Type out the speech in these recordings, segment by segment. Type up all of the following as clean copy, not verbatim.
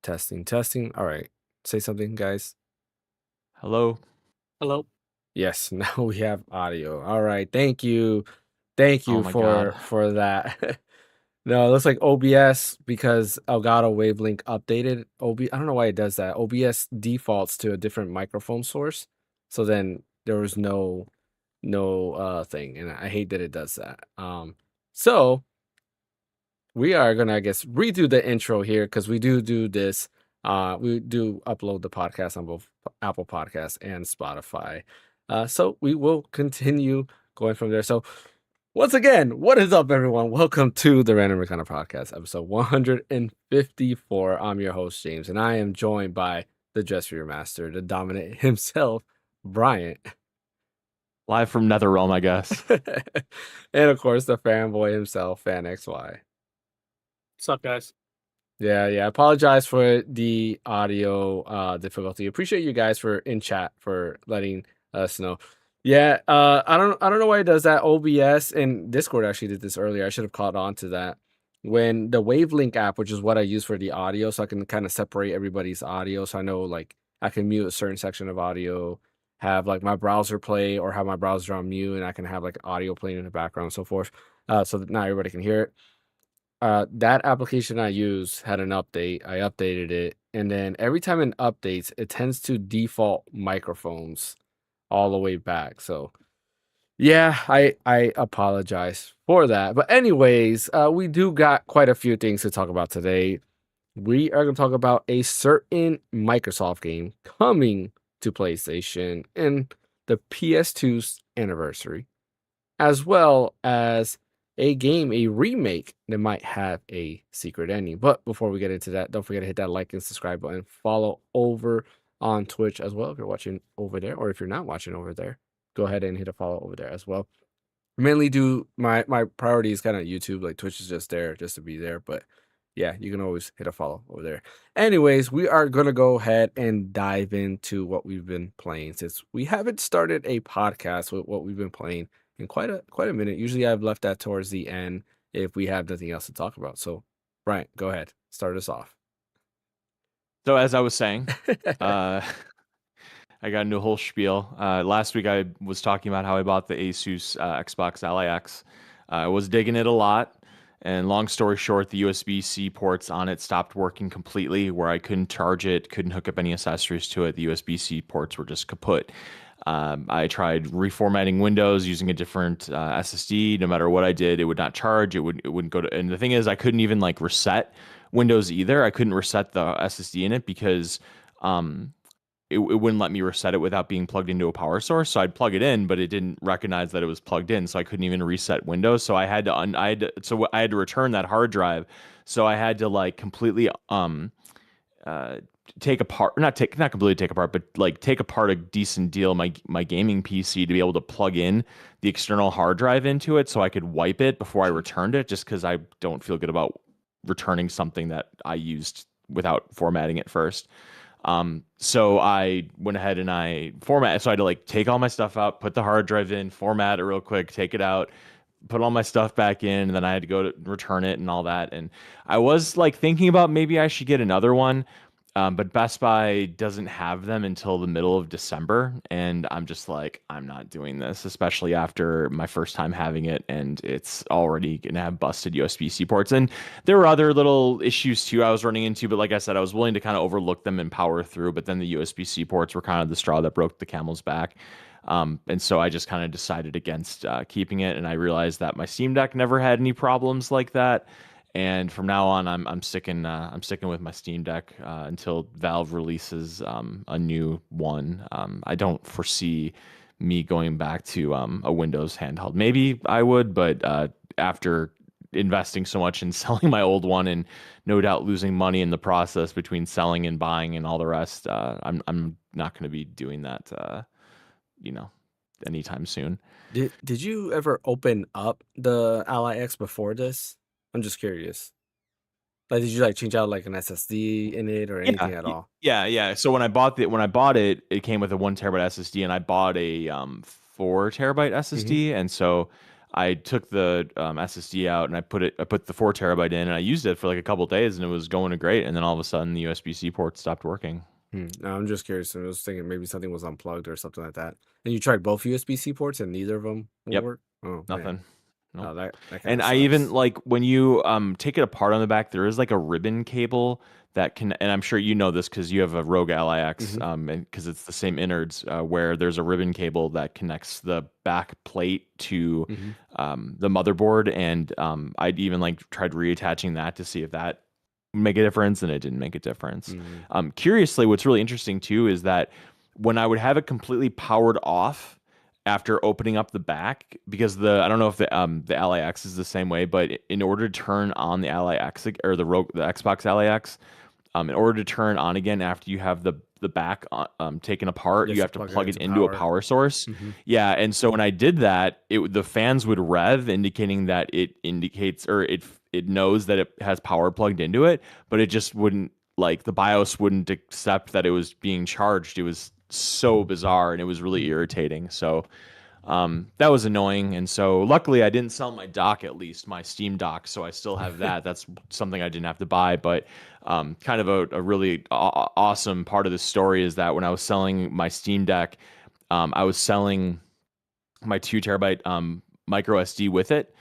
Testing, testing. All right. Say something, guys. Hello. Hello. Yes, now we have audio. All right. Thank you. Thank Oh you my God. for that. No, it looks like OBS because Elgato Wavelink updated I don't know why it does that. OBS defaults to a different microphone source. So then there was no thing, and I hate that it does that. So we are gonna, I guess, redo the intro here because we do this. We do upload the podcast on both Apple Podcasts and Spotify. So we will continue going from there. So once again, what is up, everyone? Welcome to the Random Encounter Podcast, episode 154. I'm your host, James, and I am joined by the Dress for Your Master, the dominant himself, Bryant. Live from Netherrealm, I guess. And of course, the fanboy himself, Phaneckswhy. What's up, guys? Yeah. I apologize for the audio difficulty. Appreciate you guys for in chat for letting us know. Yeah, I don't know why it does that. OBS and Discord actually did this earlier. I should have caught on to that. When the Wavelink app, which is what I use for the audio, so I can kind of separate everybody's audio, so I know like I can mute a certain section of audio, have like my browser play, or have my browser on mute, and I can have like audio playing in the background and so forth, so that now everybody can hear it. That application I use had an update. I updated it, and then every time it updates, it tends to default microphones all the way back. So yeah, I apologize for that. But anyways, we do got quite a few things to talk about today. We are going to talk about a certain Microsoft game coming to PlayStation in the PS2's anniversary, as well as a remake that might have a secret ending. But before we get into that, don't forget to hit that like and subscribe button. Follow over on Twitch as well if you're watching over there, or if you're not watching over there, go ahead and hit a follow over there as well. Mainly do my priority is kind of YouTube. Like Twitch is just there just to be there, but yeah, you can always hit a follow over there. Anyways, we are gonna go ahead and dive into what we've been playing, since we haven't started a podcast with what we've been playing in quite a minute. Usually I've left that towards the end if we have nothing else to talk about. So Brian, go ahead, start us off. So as I was saying, I got into a whole spiel. Last week I was talking about how I bought the Asus Xbox Ally X. I was digging it a lot. And long story short, the USB-C ports on it stopped working completely, where I couldn't charge it, couldn't hook up any accessories to it. The USB-C ports were just kaput. I tried reformatting Windows using a different SSD. No matter what I did, it would not charge. It wouldn't go to. And the thing is, I couldn't even like reset Windows either. I couldn't reset the SSD in it because it wouldn't let me reset it without being plugged into a power source. So I'd plug it in, but it didn't recognize that it was plugged in, so I couldn't even reset Windows. So I had to return that hard drive. So I had to like completely take apart, not completely take apart, but like take apart a decent deal my gaming PC to be able to plug in the external hard drive into it so I could wipe it before I returned it, just because I don't feel good about returning something that I used without formatting it first. So I went ahead and I format. So I had to like take all my stuff out, put the hard drive in, format it real quick, take it out, put all my stuff back in, and then I had to go to return it and all that. And I was like thinking about maybe I should get another one. But Best Buy doesn't have them until the middle of December, and I'm just like, I'm not doing this, especially after my first time having it, and it's already gonna have busted USB-C ports. And there were other little issues too I was running into, but like I said, I was willing to kind of overlook them and power through. But then the USB-C ports were kind of the straw that broke the camel's back. And so I just kind of decided against keeping it, and I realized that my Steam Deck never had any problems like that. And from now on, I'm sticking with my Steam Deck until Valve releases a new one. I don't foresee me going back to a Windows handheld. Maybe I would, but after investing so much in selling my old one and no doubt losing money in the process between selling and buying and all the rest, I'm not going to be doing that, you know, anytime soon. Did you ever open up the Ally X before this? I'm just curious. Like, did you like change out like an SSD in it or anything at all? Yeah. So when I bought it, it came with a 1 terabyte SSD, and I bought a 4 terabyte Hmm. SSD, and so I took the SSD out and I put the 4 TB in, and I used it for like a couple days, and it was going great. And then all of a sudden, the USB-C port stopped working. No, I'm just curious. I was thinking maybe something was unplugged or something like that. And you tried both USB-C ports, and neither of them will Yep, work. Oh man, nothing. Nope. oh that kind And of I even sucks. like when you take it apart on the back, there is like a ribbon cable that can, and I'm sure you know this because you have a Rogue LIX, Hmm. and because it's the same innards, where there's a ribbon cable that connects the back plate to Hmm. the motherboard, and I'd even like tried reattaching that to see if that would make a difference, and it didn't make a difference. Hmm. Curiously, what's really interesting too is that when I would have it completely powered off after opening up the back, because I don't know if the LAX is the same way, but in order to turn on the LAX or the Xbox LAX, in order to turn on again after you have the back taken apart, you Yes, you have to plug it plug it into into a power. power source. Hmm. Yeah, and so when I did that, the fans would rev, indicating that it indicates, or it knows that it has power plugged into it, but it just wouldn't, like, the BIOS wouldn't accept that it was being charged. It was so bizarre, and it was really irritating. So that was annoying. And so luckily I didn't sell my dock, at least my Steam dock. So I still have that. That's something I didn't have to buy. But kind of a really awesome part of the story is that when I was selling my Steam Deck, I was selling my 2 TB micro SD with it,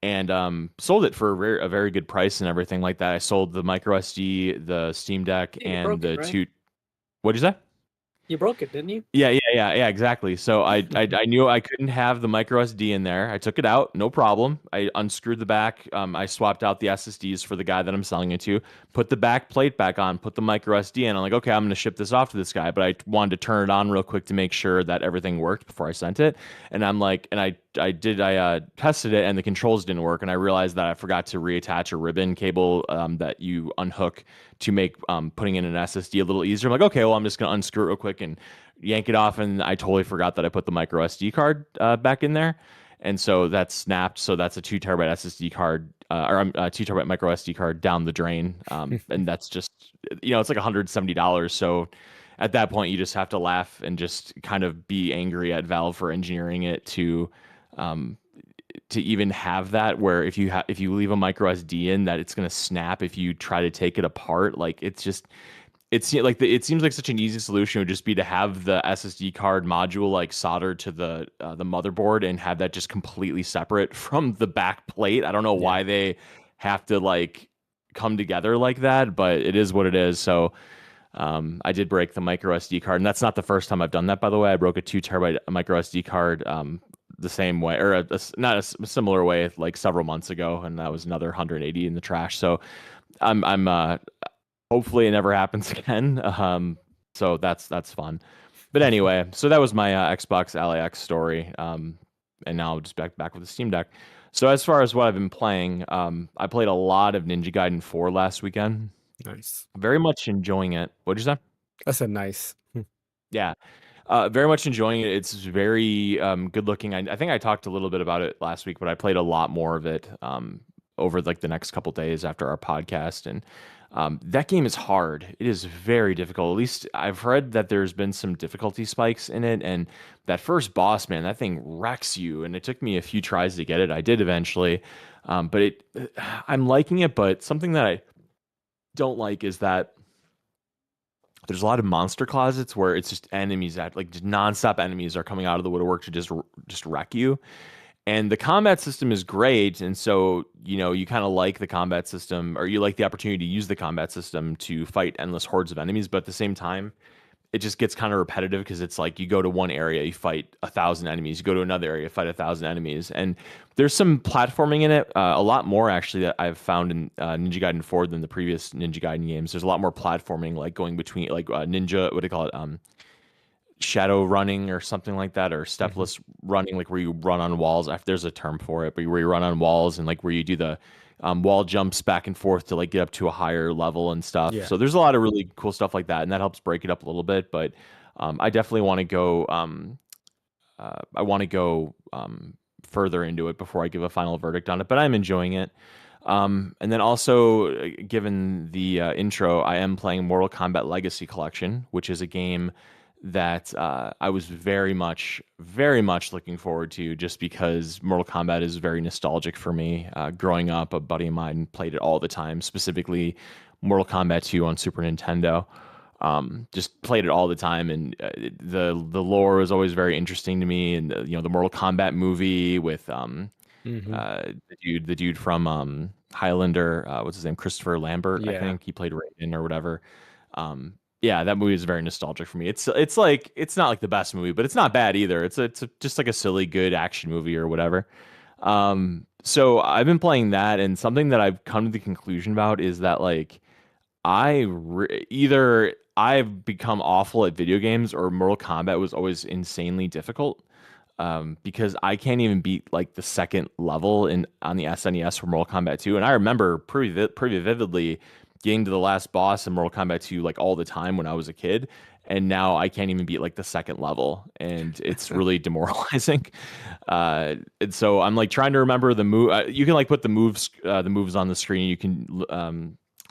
and sold it for a very good price and everything like that. I sold the micro SD, the Steam Deck, Yeah, you and broke it, the right? two. What'd you say? You broke it, didn't you? Yeah, exactly. So I knew I couldn't have the micro SD in there. I took it out, no problem. I unscrewed the back. I swapped out the SSDs for the guy that I'm selling it to. Put the back plate back on. Put the micro SD in. I'm like, okay, I'm going to ship this off to this guy. But I wanted to turn it on real quick to make sure that everything worked before I sent it. And I'm like, and I tested it, and the controls didn't work. And I realized that I forgot to reattach a ribbon cable that you unhook to make putting in an SSD a little easier. I'm like, okay, well, I'm just going to unscrew it real quick and yank it off, and I totally forgot that I put the micro SD card back in there, and so that snapped. So that's a 2 TB SSD card, or a 2 TB micro SD card down the drain, and that's just, it's like $170. So at that point, you just have to laugh and just kind of be angry at Valve for engineering it um, to even have that, where if you leave a micro SD in, that it's going to snap if you try to take it apart. Like, it's just, it seems like such an easy solution would just be to have the SSD card module like soldered to the motherboard, and have that just completely separate from the back plate. I don't know Yeah. why they have to like come together like that, but it is what it is. So I did break the micro SD card, and that's not the first time I've done that, by the way. I broke a 2 TB micro SD card the same way, or not a similar way, like several months ago, and that was another 180 in the trash. So I'm hopefully it never happens again. So that's fun. But anyway, so that was my Xbox LAX story. And now just back with the Steam Deck. So as far as what I've been playing, I played a lot of Ninja Gaiden 4 last weekend. Nice. Very much enjoying it. What'd you say? I said nice. Yeah. Very much enjoying it. It's very good looking. I think I talked a little bit about it last week, but I played a lot more of it over like the next couple days after our podcast. And that game is hard. It is very difficult. At least I've read that there's been some difficulty spikes in it. And that first boss, man, that thing wrecks you. And it took me a few tries to get it. I did eventually. But I'm liking it. But something that I don't like is that there's a lot of monster closets where it's just enemies that, like, just nonstop enemies are coming out of the woodwork to just wreck you. And the combat system is great, and so you kind of like the combat system, or you like the opportunity to use the combat system to fight endless hordes of enemies. But at the same time, it just gets kind of repetitive, because it's like you go to one area, you fight 1,000 enemies. You go to another area, fight 1,000 enemies. And there's some platforming in it, a lot more actually that I've found in Ninja Gaiden 4 than the previous Ninja Gaiden games. There's a lot more platforming, like going between like ninja, what do you call it? Shadow running or something like that, or Hmm. stepless running, like where you run on walls. There's a term for it, but where you run on walls, and like where you do the wall jumps back and forth to like get up to a higher level and stuff. Yeah. So there's a lot of really cool stuff like that, and that helps break it up a little bit. But I definitely want to go. I want to go further into it before I give a final verdict on it. But I'm enjoying it. And then also, given the intro, I am playing Mortal Kombat Legacy Collection, which is a game that I was very much looking forward to, just because Mortal Kombat is very nostalgic for me. Growing up, a buddy of mine played it all the time, specifically Mortal Kombat 2 on Super Nintendo. Just played it all the time, and the lore was always very interesting to me. And the Mortal Kombat movie with Hmm. the dude from Highlander, what's his name? Christopher Lambert, I Yeah. think he played Raiden or whatever. Yeah, that movie is very nostalgic for me. It's like, it's not like the best movie, but it's not bad either. Just like a silly good action movie or whatever. So I've been playing that, and something that I've come to the conclusion about is that like either I've become awful at video games, or Mortal Kombat was always insanely difficult. Because I can't even beat like the second level in on the SNES for Mortal Kombat 2, and I remember pretty vividly getting to the last boss in Mortal Kombat 2 like all the time when I was a kid, and now I can't even beat like the second level, and it's really demoralizing. And so I'm like trying to remember the move. You can like put the moves on the screen. You can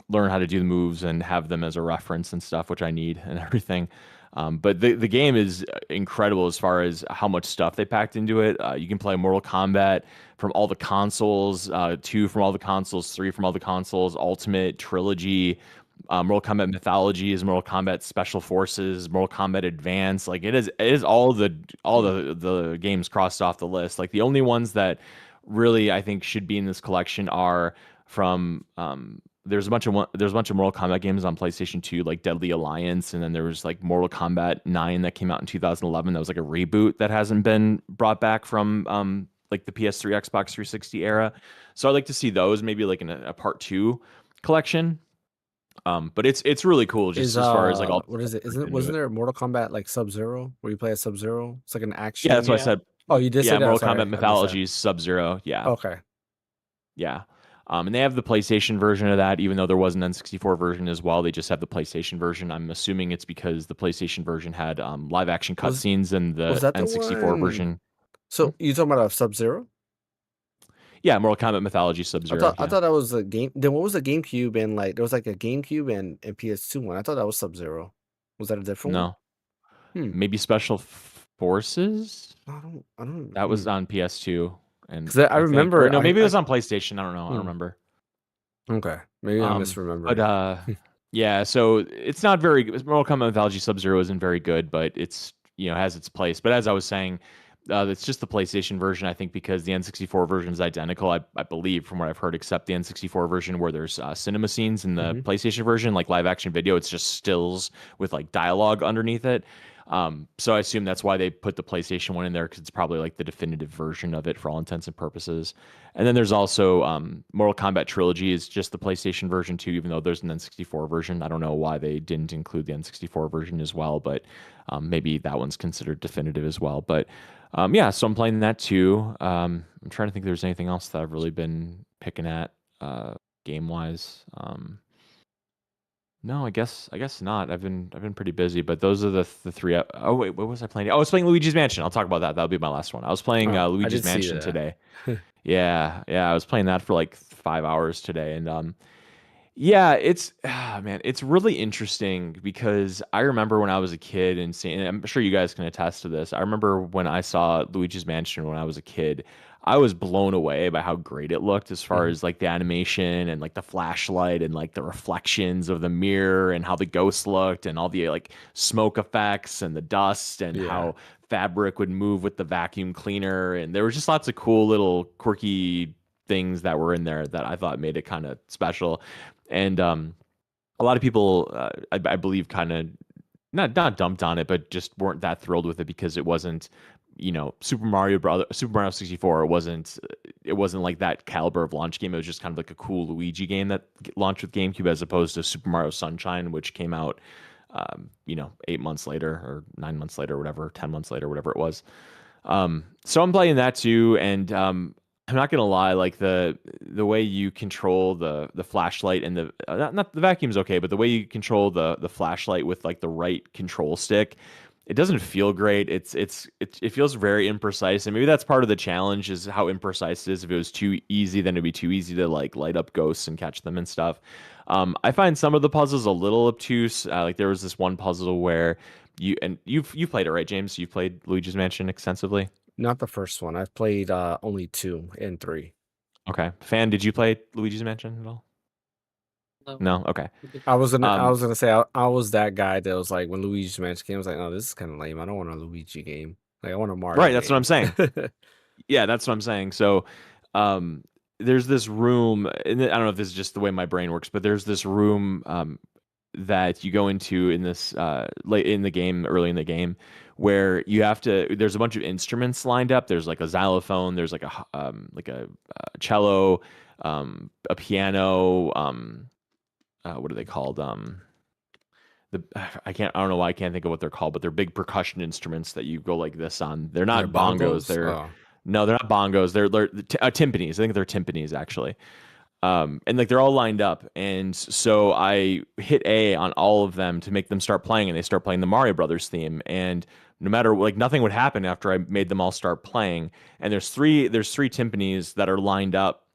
learn how to do the moves and have them as a reference and stuff, which I need and everything. But the game is incredible as far as how much stuff they packed into it. You can play Mortal Kombat from all the consoles, 2 from all the consoles, 3 from all the consoles, Ultimate, Trilogy, Mortal Kombat Mythologies, Mortal Kombat Special Forces, Mortal Kombat Advance. Like it is all the games crossed off the list. Like the only ones that really I think should be in this collection are from there's a bunch of Mortal Kombat games on PlayStation 2, like Deadly Alliance, and then there was like Mortal Kombat 9 that came out in 2011. That was like a reboot that hasn't been brought back from like the PS3, Xbox 360 era. So I'd like to see those maybe like in a part 2 collection. But it's really cool just Is as far as like all the what is stuff it? packed Isn't into wasn't it. there a Mortal Kombat like Sub Zero where you play as Sub Zero? It's like an Yeah, that's what I action. Yeah. said. Oh, you did say Yeah, that. Mortal Sorry, Kombat I missed that. Mythologies Sub-Zero. Yeah. Okay. Yeah. And they have the PlayStation version of that, even though there was an N64 version as well. They just have the PlayStation version. I'm assuming it's because the PlayStation version had live action Was cutscenes, and was the that the N64 one? version. Hmm? So you talking about a Sub Zero? Yeah, Mortal Kombat Mythology Sub-Zero. I Yeah. thought that was a game. Then what was the GameCube and like there was like a GameCube and PS2 one. I thought that was Sub Zero. Was that a different one? No. Hmm. Maybe Special Forces? I don't. That was on PS2, and Because I I think, or remember no, maybe it was on PlayStation. I don't know. I don't hmm. remember. Okay, maybe I'm But misremembering. yeah, so it's not very good. Mortal Kombat Mythology Sub-Zero isn't very good, but it's, has its place. But as I was saying, it's just the PlayStation version, I think, because the N64 version is identical, I believe, from what I've heard, except the N64 version where there's cinema scenes. In the Hmm. PlayStation version, like live action video, it's just stills with like dialogue underneath it. So I assume that's why they put the PlayStation one in there, because it's probably like the definitive version of it for all intents and purposes. And then there's also Mortal Kombat Trilogy is just the PlayStation version too, even though there's an N64 version. I don't know why they didn't include the N64 version as well, but maybe that one's considered definitive as well. But yeah, so I'm playing that too. I'm trying to think if there's anything else that I've really been picking at game wise. No, I guess not. I've been pretty busy, but those are the three. Oh wait, what was I playing? Oh, I was playing Luigi's Mansion. I'll talk about that. That'll be my last one. I was playing Oh, I Luigi's did see Mansion that. today. Yeah, I was playing that for like 5 hours today, and yeah, man, it's really interesting because I remember when I was a kid and seeing, and I'm sure you guys can attest to this. I remember when I saw Luigi's Mansion when I was a kid, I was blown away by how great it looked as far Mhm. as like the animation and like the flashlight and like the reflections of the mirror and how the ghost looked and all the like smoke effects and the dust and Yeah. how fabric would move with the vacuum cleaner. And there was just lots of cool little quirky things that were in there that I thought made it kind of special. And a lot of people, I believe, kind of not dumped on it, but just weren't that thrilled with it because it wasn't, Super Mario 64. It wasn't like that caliber of launch game. It was just kind of like a cool Luigi game that launched with GameCube, as opposed to Super Mario Sunshine, which came out, 8 months later or 9 months later, or whatever, 10 months later, whatever it was. So I'm playing that too, and I'm not gonna lie, like the way you control the flashlight and the not the vacuum's okay, but the way you control the flashlight with like the right control stick, it doesn't feel great. It feels very imprecise, and maybe that's part of the challenge is how imprecise it is. If it was too easy, then it'd be too easy to like light up ghosts and catch them and stuff. I find some of the puzzles a little obtuse. Like there was this one puzzle where you've played it, right, James? You've played Luigi's Mansion extensively. Not the first one. I've played only 2 and 3. Okay, Fan, did you play Luigi's Mansion at all? No. No. Okay. I was Um, gonna say I was that guy that was like when Luigi's Mansion came, I was like, oh, this is kind of lame. I don't want a Luigi game. Like I want a Mario right. That's what I'm game. saying. Yeah, that's what I'm saying. So, um, there's this room, and I don't know if this is just the way my brain works, but there's this room that you go into in this late in the game, early in the game, where you have to. There's a bunch of instruments lined up. There's like a xylophone. There's like a cello, a piano. What are they called? I don't know why I can't think of what they're called, but they're big percussion instruments that you go like this on. They're They're not bongos. bongos. Oh, No, they're not bongos. They're timpanis. I think they're timpanis actually. And like they're all lined up, and so I hit A on all of them to make them start playing, and they start playing the Mario Brothers theme. And no matter like nothing would happen after I made them all start playing. And there's three timpanis that are lined up,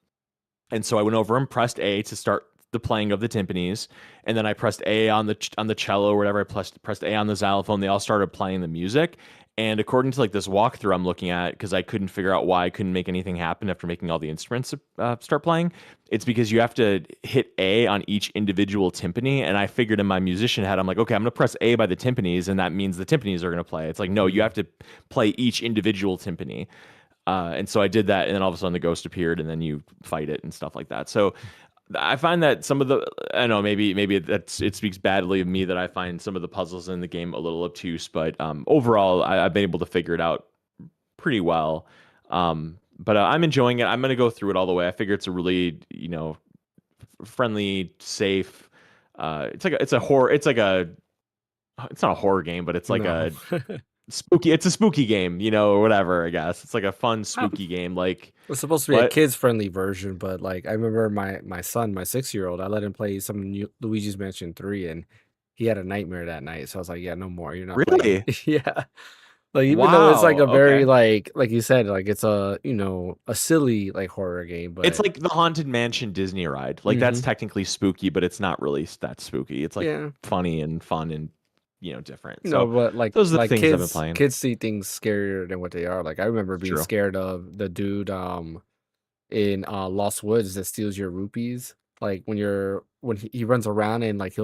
and so I went over and pressed A to start the playing of the timpanis, and then I pressed A on the cello or whatever. I pressed A on the xylophone. They all started playing the music. And according to like this walkthrough I'm looking at, because I couldn't figure out why I couldn't make anything happen after making all the instruments start playing, it's because you have to hit A on each individual timpani. And I figured in my musician head, I'm like, okay, I'm gonna press A by the timpanis, and that means the timpanis are gonna play. It's like, no, you have to play each individual timpani. And so I did that, and then all of a sudden the ghost appeared, and then you fight it and stuff like that. So I find that some of the I don't know, maybe it speaks badly of me that I find some of the puzzles in the game a little obtuse, but overall I've been able to figure it out pretty well. But I'm enjoying it. I'm gonna go through it all the way. I figure it's a really friendly, safe. It's a horror. It's not a horror game, but it's like no. a spooky. It's a spooky game, or whatever. I guess it's like a fun spooky game. Like It's supposed to be a what? kids friendly version, but like I remember my son, my 6-year-old, I let him play some new Luigi's Mansion 3, and he had a nightmare that night. So I was like, yeah, no more. You're not playing. Really? Yeah. Like even though it's like Wow. a very Okay. like you said, like it's a a silly like horror game, It's but like the Haunted Mansion Disney ride. Like that's hmm technically spooky, but it's not really that spooky. It's like yeah, funny and fun and different. So but like those are the things I've been playing. kids see things scarier than what they are. Like I remember It's being true. scared of the dude in Lost Woods that steals your rupees. Like when he runs around and like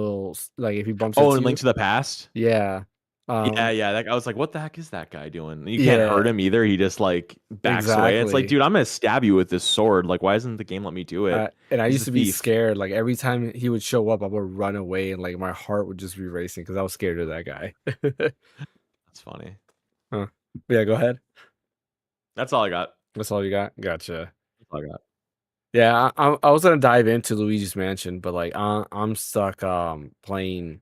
like if he bumps Oh, into and Link you, to the Past. yeah, Yeah, um, yeah. I was like, what the heck is that guy doing? And you can't hurt yeah, him either. He just like backs away. It's like, exactly. dude, I'm gonna stab you with this sword. Like, why doesn't the game let me do it? And I He's used the to be thief. scared. Like every time he would show up, I would run away, and like my heart would just be racing because I was scared of that guy. That's funny. Huh. Yeah, go ahead. That's all I got. That's all you got. Gotcha. That's all I got. Yeah, I was gonna dive into Luigi's Mansion, but like I'm stuck playing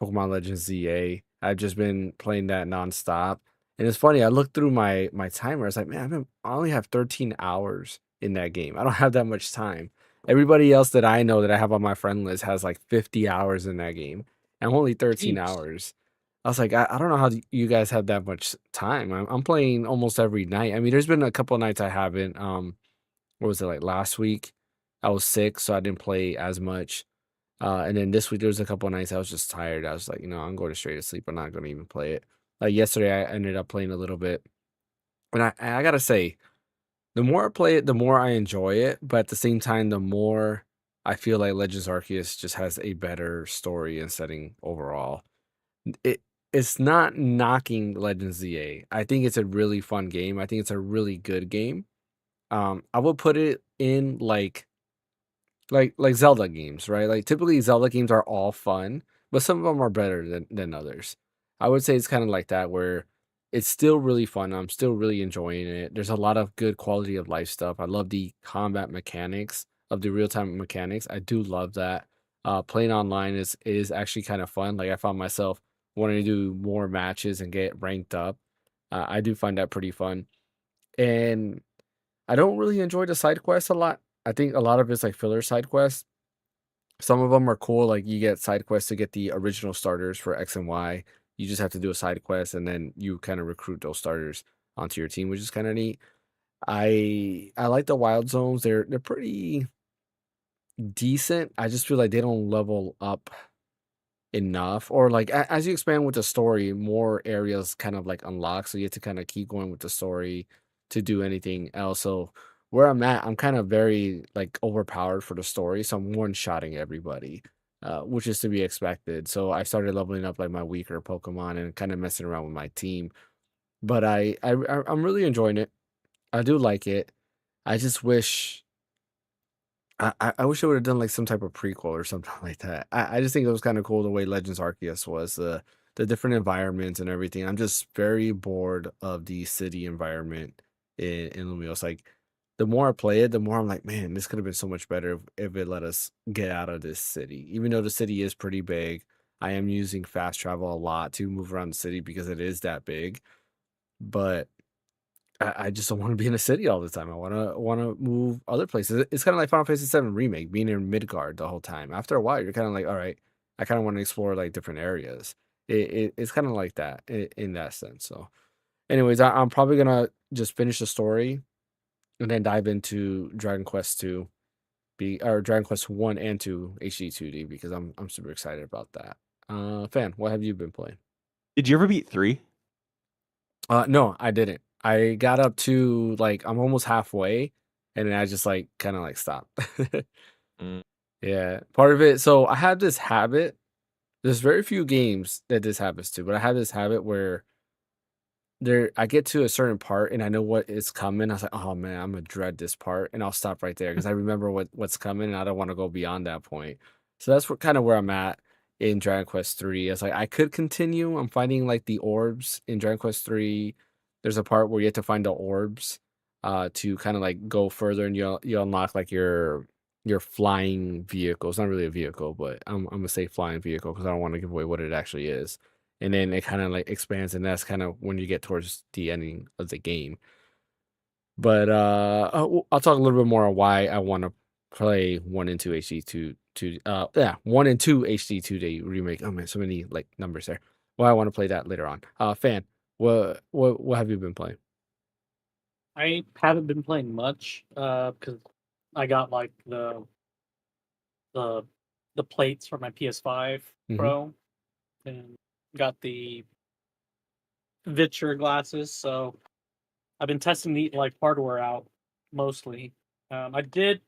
Pokemon Legends ZA. I've just been playing that nonstop, and it's funny. I looked through my timer. I was like, man, I only have 13 hours in that game. I don't have that much time. Everybody else that I know that I have on my friend list has like 50 hours in that game. And I'm only 13 Jeez. hours. I was like, I don't know how you guys have that much time. I'm playing almost every night. I mean, there's been a couple of nights I haven't. What was it like last week? I was sick, so I didn't play as much. And then this week there was a couple of nights I was just tired. I was like, I'm going straight to sleep. I'm not going to even play it. Like yesterday, I ended up playing a little bit, and I gotta say, the more I play it, the more I enjoy it. But at the same time, the more I feel like Legends Arceus just has a better story and setting overall. It it's not knocking Legends ZA. I think it's a really fun game. I think it's a really good game. I would put it in like Zelda games, right? Like typically Zelda games are all fun, but some of them are better than others. I would say it's kind of like that where it's still really fun. I'm still really enjoying it. There's a lot of good quality of life stuff. I love the combat mechanics of the real-time mechanics. I do love that. Playing online is actually kind of fun. Like I found myself wanting to do more matches and get ranked up. I do find that pretty fun. And I don't really enjoy the side quests a lot. I think a lot of it's like filler side quests. Some of them are cool, like you get side quests to get the original starters for X and Y. You just have to do a side quest and then you kind of recruit those starters onto your team, which is kind of neat. I like the wild zones. They're pretty decent. I just feel like they don't level up enough, or like as you expand with the story, more areas kind of like unlock, so you have to kind of keep going with the story to do anything else. So where I'm at, I'm kind of very like overpowered for the story, so I'm one-shotting everybody, which is to be expected. So I started leveling up like my weaker Pokemon and kind of messing around with my team. But I'm really enjoying it. I do like it. I just wish I wish I would have done like some type of prequel or something like that. I just think it was kind of cool the way Legends Arceus was, the different environments and everything. I'm just very bored of the city environment in Lumiose. Like the more I play it, the more I'm like, man, this could have been so much better if it let us get out of this city. Even though the city is pretty big, I am using fast travel a lot to move around the city because it is that big. But I just don't want to be in a city all the time. I wanna move other places. It's kind of like Final Fantasy VII Remake, being in Midgard the whole time. After a while, you're kind of like, all right, I kind of want to explore like different areas. It's kind of like that in that sense. So, anyways, I'm probably gonna just finish the story and then dive into Dragon Quest 2, or Dragon Quest 1 and 2 HD 2D because I'm super excited about that. Fan, what have you been playing? Did you ever beat 3? No, I didn't. I got up to like I'm almost halfway, and then I just like kind of like stopped. Mm. Yeah, part of it. So I have this habit. There's very few games that this happens to, but I have this habit where I get to a certain part and I know what is coming. I was like, oh man, I'm gonna dread this part, and I'll stop right there because I remember what's coming, and I don't want to go beyond that point. So that's what kind of where I'm at in Dragon Quest 3. It's like I could continue. I'm finding like the orbs in Dragon Quest 3. There's a part where you have to find the orbs to kind of like go further, and you unlock like your flying vehicle. It's not really a vehicle, but I'm gonna say flying vehicle because I don't want to give away what it actually is, and then it kind of like expands, and that's kind of when you get towards the ending of the game. But I'll talk a little bit more on why I want to play 1 and 2 HD 2 yeah, 1 and 2 HD 2D remake. Oh man, so many like numbers there. Why I want to play that later on. Fan, what have you been playing? I haven't been playing much because I got like the the plates for my PS5 Hmm. Pro and got the Vitcher glasses, so I've been testing the like hardware out mostly. I did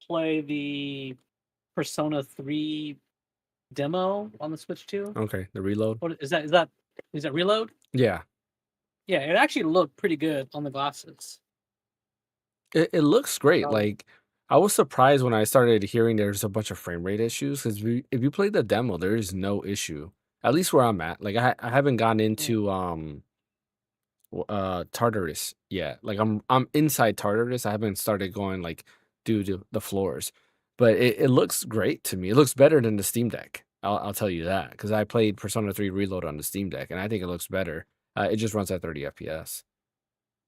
play the Persona 3 demo on the Switch 2. Okay, the reload. What is that? Is that Reload? Yeah, Yeah, it actually looked pretty good on the glasses. it looks great. Um, Like I was surprised when I started hearing there's a bunch of frame rate issues because if you play the demo, there is no issue. At least where I'm at. Like I haven't gone yeah. into Tartarus yet. Like I'm inside Tartarus. I haven't started going like due to the floors. But it looks great to me. It looks better than the Steam Deck. I'll tell you that because I played Persona 3 Reload on the Steam Deck and I think it looks better. It just runs at 30 FPS.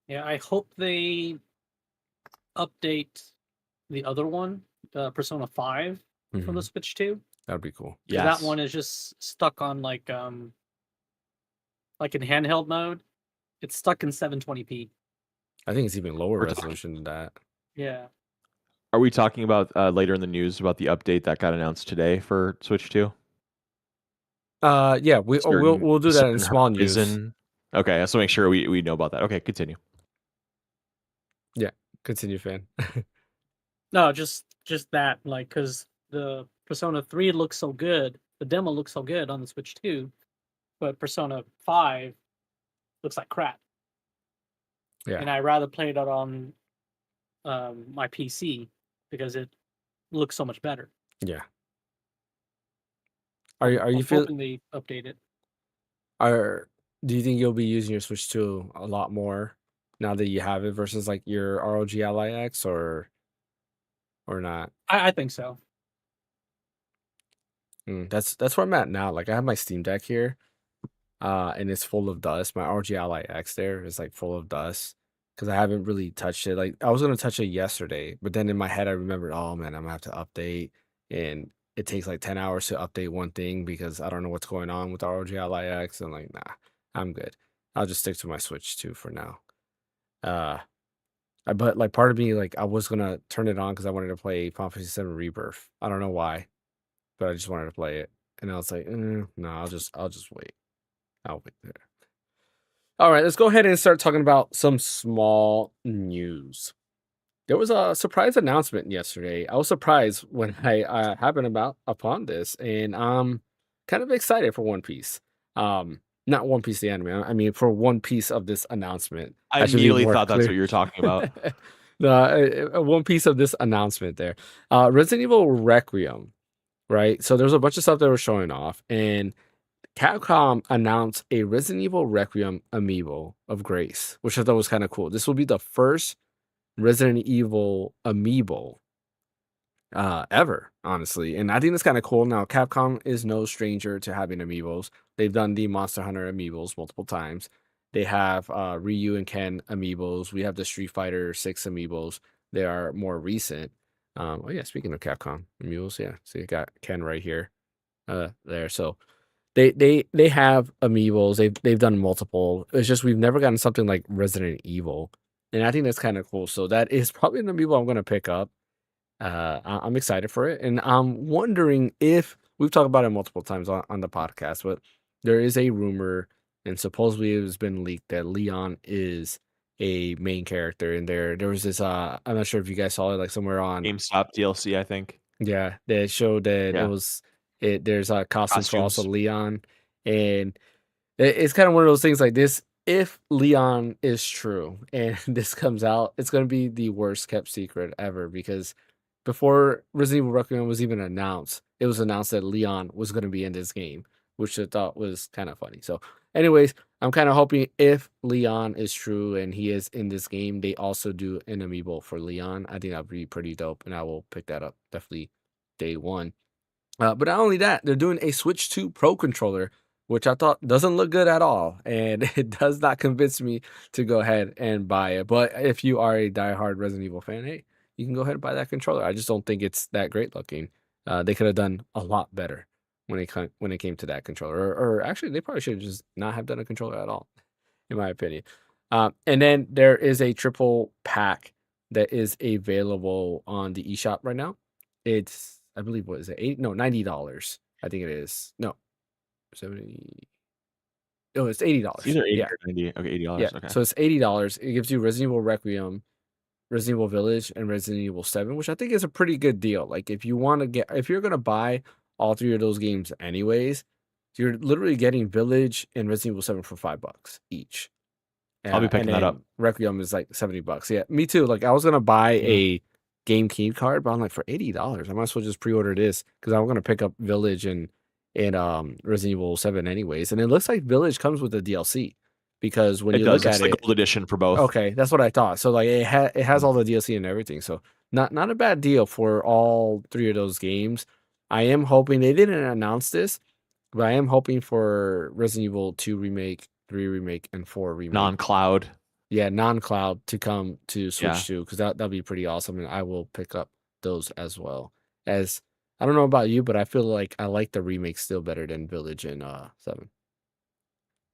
Yeah, I hope they update the other one, Persona 5 for the Hmm. Switch 2, That'd be cool. because that Yes. one is just stuck on like in handheld mode. It's stuck in 720p. I think it's even lower We're talking, resolution than that. Yeah. are we talking about later in the news about the update that got announced today for Switch 2? Yeah, we'll do that in Certain small news. Horizon. Okay, so make sure we know about that. Okay, continue. Yeah, continue, fan. No, just that, like, because the Persona 3 looks so good, the demo looks so good on the Switch 2, but Persona 5 looks like crap, Yeah, and I rather play it on my PC because it looks so much better. yeah. I'm Are you I'm feel hoping they update it. are do you think you'll be using your Switch 2 a lot more now that you have it versus like your ROG Ally X or not? I think so. That's where I'm at now. Like I have my Steam Deck here, and it's full of dust. My RG Ally X there is like full of dust because I haven't really touched it. Like I was gonna touch it yesterday, but then in my head I remembered, oh man, I'm gonna have to update, and it takes like 10 hours to update one thing because I don't know what's going on with ROG Ally X. And like, nah, I'm good. I'll just stick to my Switch 2 for now. Uh, but like part of me, like I was gonna turn it on because I wanted to play Final Fantasy VII Rebirth. I don't know why, but I just wanted to play it. and I was like, no, I'll just wait. I'll wait there. All right, let's go ahead and start talking about some small news. There was a surprise announcement yesterday. I was surprised when I happened upon this, and I'm kind of excited for One Piece. Not One Piece the anime. I mean, for one piece of this announcement. I I should be immediately more thought that's clear. what you were talking about. One piece of this announcement there. Resident Evil Requiem, right? So there's a bunch of stuff that were showing off, and Capcom announced a Resident Evil Requiem amiibo of Grace, which I thought was kind of cool. This will be the first Resident Evil amiibo ever, honestly. And I think that's kind of cool. Now, Capcom is no stranger to having amiibos. They've done the Monster Hunter amiibos multiple times. They have Ryu and Ken amiibos. We have the Street Fighter 6 amiibos. They are more recent. Oh yeah, speaking of Capcom amiibos, yeah. So you got Ken right here, there. So they have amiibos. They've done multiple. It's just we've never gotten something like Resident Evil, and I think that's kind of cool. So that is probably an amiibo I'm going to pick up. I'm excited for it, and I'm wondering if we've talked about it multiple times on the podcast, but there is a rumor, and supposedly it has been leaked that Leon is a main character in there. There was this I'm not sure if you guys saw it like somewhere on GameStop DLC, I think. yeah, they showed that Yeah. there's costumes for also Costumes. Leon, and it's kind of one of those things like this. If Leon is true and this comes out, it's going to be the worst kept secret ever because before Resident Evil Requiem was even announced, it was announced that Leon was going to be in this game, which I thought was kind of funny. So, anyways, I'm kind of hoping if Leon is true and he is in this game, they also do an amiibo for Leon. I think that would be pretty dope, and I will pick that up definitely day one. But not only that, they're doing a Switch 2 Pro controller, which I thought doesn't look good at all, and it does not convince me to go ahead and buy it. But if you are a diehard Resident Evil fan, hey, you can go ahead and buy that controller. I just don't think it's that great looking. They could have done a lot better when it came to that controller, or actually, they probably should have just not have done a controller at all, in my opinion. And then there is a triple pack that is available on the eShop right now. It's I believe what is it? $90. I think it is. No, 70. Oh, it's $80. It's either 80 Yeah. or 90. Okay, $80. Yeah. Okay. So it's $80. It gives you Resident Evil Requiem, Resident Evil Village, and Resident Evil 7, which I think is a pretty good deal. Like if you're gonna buy all three of those games anyways, you're literally getting Village and Resident Evil 7 for $5 each. I'll be picking that up. Requiem is like $70. Yeah, me too. Like I was gonna buy a game key card, but I'm like for $80, I might as well just pre-order this because I'm gonna pick up Village and Resident Evil 7 anyways. And it looks like Village comes with the DLC because when It you does. look It's at the it, gold edition for both. okay, that's what I thought. So like it has all the DLC and everything. So not a bad deal for all three of those games. I am hoping they didn't announce this, but I am hoping for Resident Evil 2 remake, 3 remake, and 4 remake. Non-cloud. Yeah, non-cloud to come to Switch Yeah. 2 because that'd be pretty awesome, and I will pick up those as well. As I don't know about you, but I feel like I like the remake still better than Village and 7.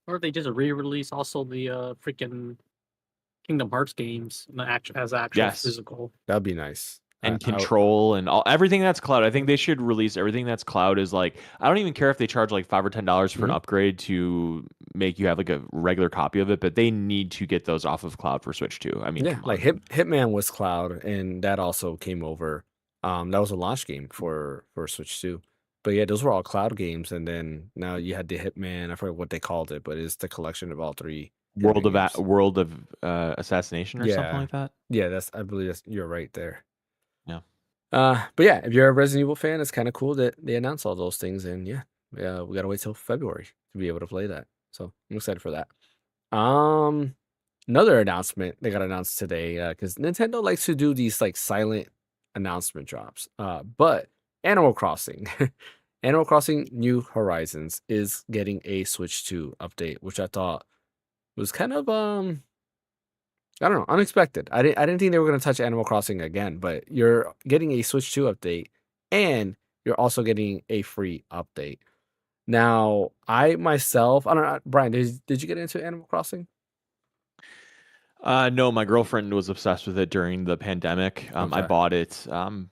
Or if they just re-release also the freaking Kingdom Hearts games as actual Yes. physical. That'd be nice. And Control and everything that's cloud. I think they should release everything that's cloud. Is like I don't even care if they charge like $5 or $10 for an upgrade to make you have like a regular copy of it, but they need to get those off of cloud for Switch 2. I mean, yeah, like Hitman was cloud, and that also came over. That was a launch game for Switch 2. But yeah, those were all cloud games, and then now you had the Hitman. I forget what they called it, but it's the collection of all three. World games. of Assassination or something like that. Yeah, I believe you're right there. Yeah. But yeah, if you're a Resident Evil fan, it's kind of cool that they announce all those things, and yeah, we gotta wait till February to be able to play that. So I'm excited for that. Another announcement they got announced today because Nintendo likes to do these like silent announcement drops. But Animal Crossing, Animal Crossing New Horizons is getting a Switch 2 update, which I thought was kind of I don't know, unexpected. I didn't think they were going to touch Animal Crossing again, but you're getting a Switch 2 update and you're also getting a free update. Now, I myself, I don't know, Brian, did you get into Animal Crossing? No, my girlfriend was obsessed with it during the pandemic. I Okay. bought it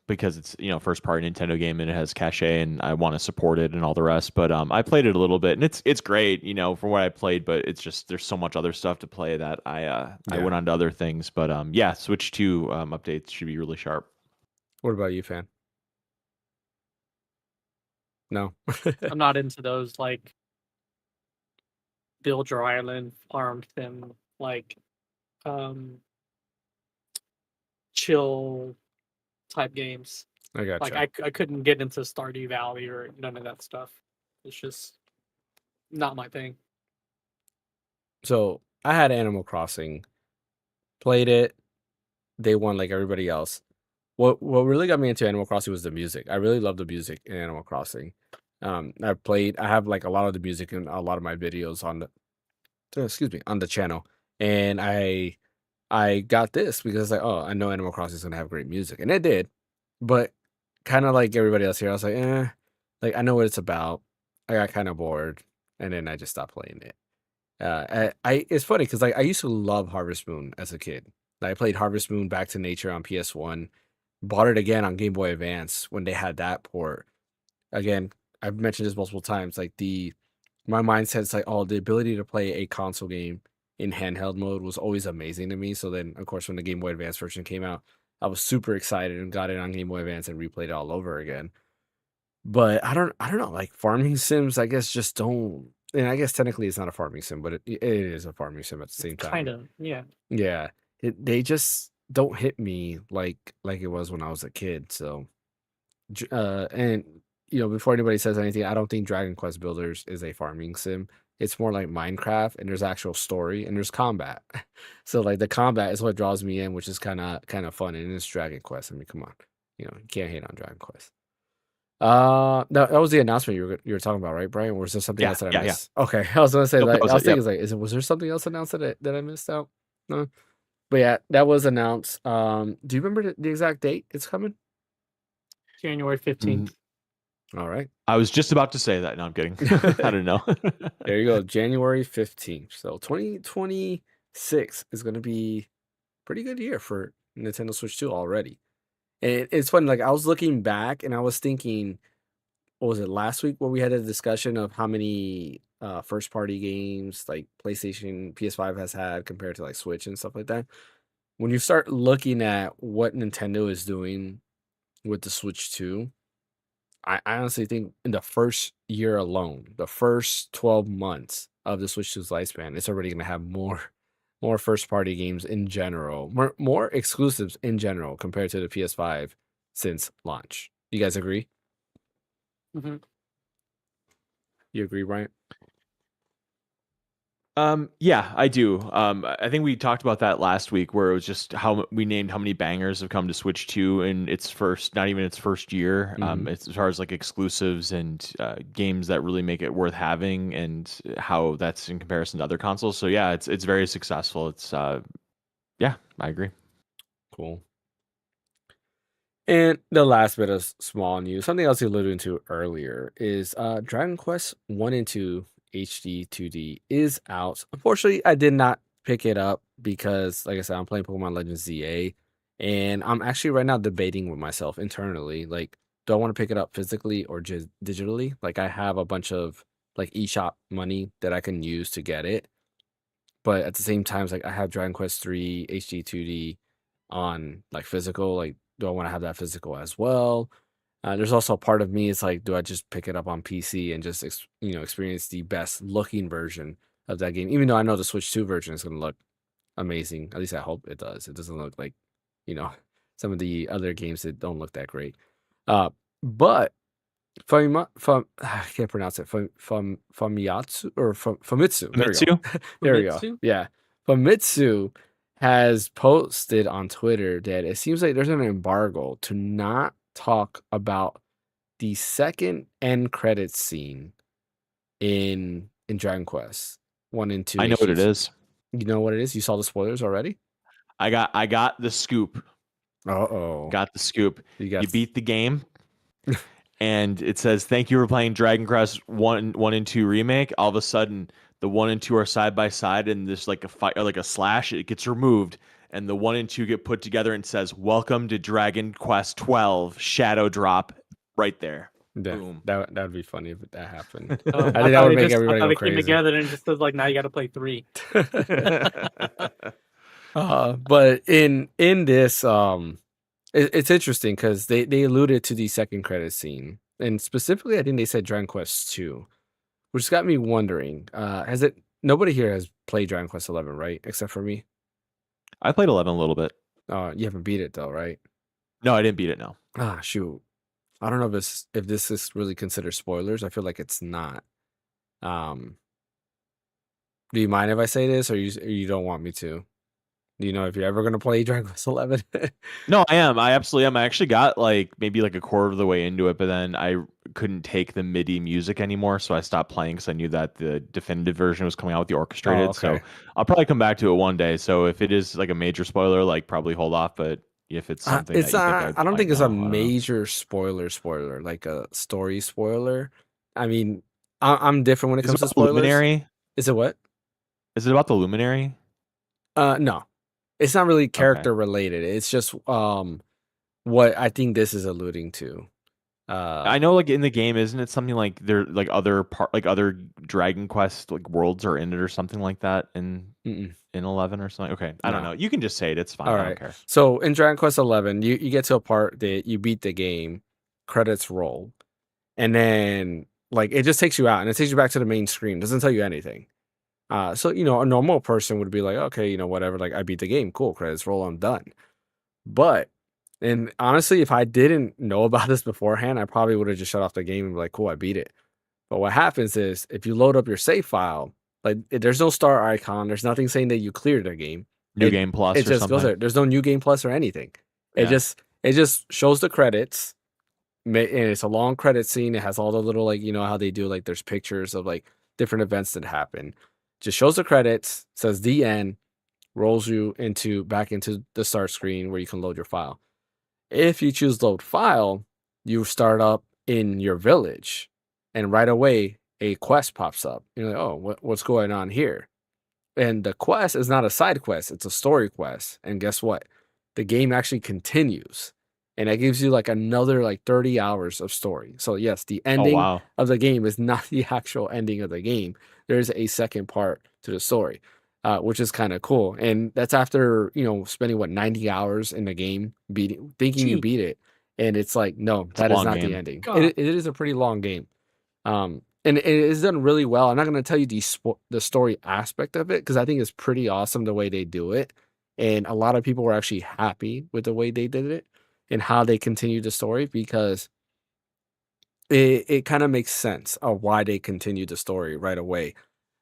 because it's first party Nintendo game and it has cachet and I want to support it and all the rest. But I played it a little bit and it's great, from what I played. But it's just there's so much other stuff to play that I Yeah. went on to other things. But yeah, Switch 2 updates should be really sharp. What about you, fan? No. I'm not into those like build your island, farm sim, like um chill type games. I Like gotcha. I couldn't get into Stardew Valley or none of that stuff. It's just not my thing. So I had Animal Crossing, played it day one like everybody else. What really got me into Animal Crossing was the music. I really love the music in Animal Crossing. I have like a lot of the music in a lot of my videos on excuse me, on the channel. And I got this because like, oh, I know Animal Crossing is gonna have great music. And it did. But kind of like everybody else here, I was like, like I know what it's about. I got kind of bored, and then I just stopped playing it. I it's funny because like I used to love Harvest Moon as a kid. Like, I played Harvest Moon Back to Nature on PS1, bought it again on Game Boy Advance when they had that port. Again, I've mentioned this multiple times. Like my mindset is like, oh, the ability to play a console game in handheld mode was always amazing to me. So then, of course, when the Game Boy Advance version came out, I was super excited and got it on Game Boy Advance and replayed it all over again. But I don't know, like farming sims, I guess just don't. And I guess technically it's not a farming sim, but it is a farming sim at the same Kind time. of, yeah. Yeah, they just don't hit me like it was when I was a kid. So, and before anybody says anything, I don't think Dragon Quest Builders is a farming sim. It's more like Minecraft, and there's actual story and there's combat. So like the combat is what draws me in, which is kind of fun. And it's Dragon Quest. I mean, come on, you can't hate on Dragon Quest. That was the announcement you were talking about, right, Brian? Or was there something Yeah, else that I yeah, yeah. missed? Okay, I was gonna say Nope, that like was I was it. Yep. thinking like, was there something else announced that I missed out? No, but yeah, that was announced. Do you remember the exact date it's coming? January Mm, 15th. All right, I was just about to say that. No, I'm kidding. I don't know. there you go, January 15th. So 2026 is gonna be pretty good year for Nintendo Switch 2 already. And it's funny, like I was looking back and I was thinking, what was it last week where we had a discussion of how many first party games like PlayStation, PS5 has had compared to like Switch and stuff like that. When you start looking at what Nintendo is doing with the Switch 2, I honestly think in the first year alone, the first 12 months of the Switch 2's lifespan, it's already going to have more first party games in general, more exclusives in general compared to the PS5 since launch. You guys agree? Hmm. You agree, Brian? Yeah, I do. I think we talked about that last week, where it was just we named how many bangers have come to Switch 2 in its first, not even its first year. Mhm. As far as like exclusives and games that really make it worth having, and how that's in comparison to other consoles. So yeah, it's very successful. It's yeah, I agree. Cool. And the last bit of small news, something else you alluded to earlier, is Dragon Quest 1 and 2 HD 2D is out. Unfortunately, I did not pick it up because, like I said, I'm playing Pokemon Legends ZA, and I'm actually right now debating with myself internally, like, do I want to pick it up physically or just digitally? Like, I have a bunch of like eShop money that I can use to get it, but at the same time, it's like I have Dragon Quest 3 HD 2D on like physical. Like, do I want to have that physical as well? There's also a part of me is like, do I just pick it up on PC and just experience the best looking version of that game? Even though I know the Switch 2 version is going to look amazing. At least I hope it does. It doesn't look like you know some of the other games that don't look that great. But I can't pronounce it. Famitsu or Famitsu. There we go. Famitsu? There we go. Famitsu? Yeah. Famitsu has posted on Twitter that it seems like there's an embargo to not talk about the second end credits scene in Dragon Quest 1 and 2 I know what it HD. is. You know what it is? You saw the spoilers already? I got the scoop. Uh-oh. Got the scoop. You got You beat the game, and it says, "Thank you for playing Dragon Quest 1 and 2 remake." All of a sudden, the 1 and 2 are side by side, and there's like a fight or like a slash, it gets removed, and the 1 and 2 get put together and says, "Welcome to Dragon Quest 12." Shadow drop right there. Yeah, Boom. that would be funny if that happened. Oh, I think that would make I everybody thought go it came crazy. together and it just says like now you got to play 3. But in this, it's interesting because they alluded to the second credit scene, and specifically, I think they said Dragon Quest 2, which got me wondering. Has it? Nobody here has played Dragon Quest 11, right? Except for me. I played 11 a little bit. You haven't beat it though, right? No, I didn't beat it. No. Ah, shoot. I don't know if this is really considered spoilers. I feel like it's not. Um, do you mind if I say this, or you don't want me to? Do you know if you're ever gonna play Dragon Quest 11? No, I am. I absolutely am. I actually got like maybe like a quarter of the way into it, but then I couldn't take the MIDI music anymore, so I stopped playing because I knew that the definitive version was coming out with the orchestrated. Oh, So okay. I'll probably come back to it one day. So if it is like a major spoiler, like probably hold off. But if it's something It's that you think not. I don't might think it's a know, I don't know. major spoiler, like a story spoiler. I mean, I'm different when it Is it comes to about the spoilers. Luminary? Is it what? Is it about the Luminary? No, it's not really Okay. character related. It's just what I think this is alluding to. I know, like in the game, isn't it something like there like other Dragon Quest like worlds are in it or something like that in Mm-mm. 11 or something? Okay, I don't No. know. You can just say it. It's fine. All I right. don't care. So in Dragon Quest 11, you get to a part that you beat the game, credits roll, and then like it just takes you out and it takes you back to the main screen. Doesn't tell you anything. So a normal person would be like, okay, whatever. Like I beat the game, cool. Credits roll, I'm done. But and honestly, if I didn't know about this beforehand, I probably would have just shut off the game and be like, cool, I beat it. But what happens is if you load up your save file, like there's no star icon, there's nothing saying that you cleared the game. New It Game Plus it or just goes something. there. There's no new game plus or anything. It Yeah. just shows the credits, and it's a long credit scene. It has all the little like how they do like there's pictures of like different events that happen. Just shows the credits, says the end, rolls you back into the start screen where you can load your file. If you choose load file, you start up in your village, and right away a quest pops up. You're like, oh, what's going on here? And the quest is not a side quest, it's a story quest. And guess what? The game actually continues. And that gives you like another like 30 hours of story. So yes, the Oh ending wow. of the game is not the actual ending of the game. There's a second part to the story, which is kind of cool. And that's after, spending 90 hours in the game thinking you Gee. beat it. And it's like, no, It's a that is long not the game. ending. God. It is a pretty long game. And it is done really well. I'm not going to tell you the story aspect of it because I think it's pretty awesome the way they do it. And a lot of people were actually happy with the way they did it and how they continued the story because it kind of makes sense of why they continued the story right away.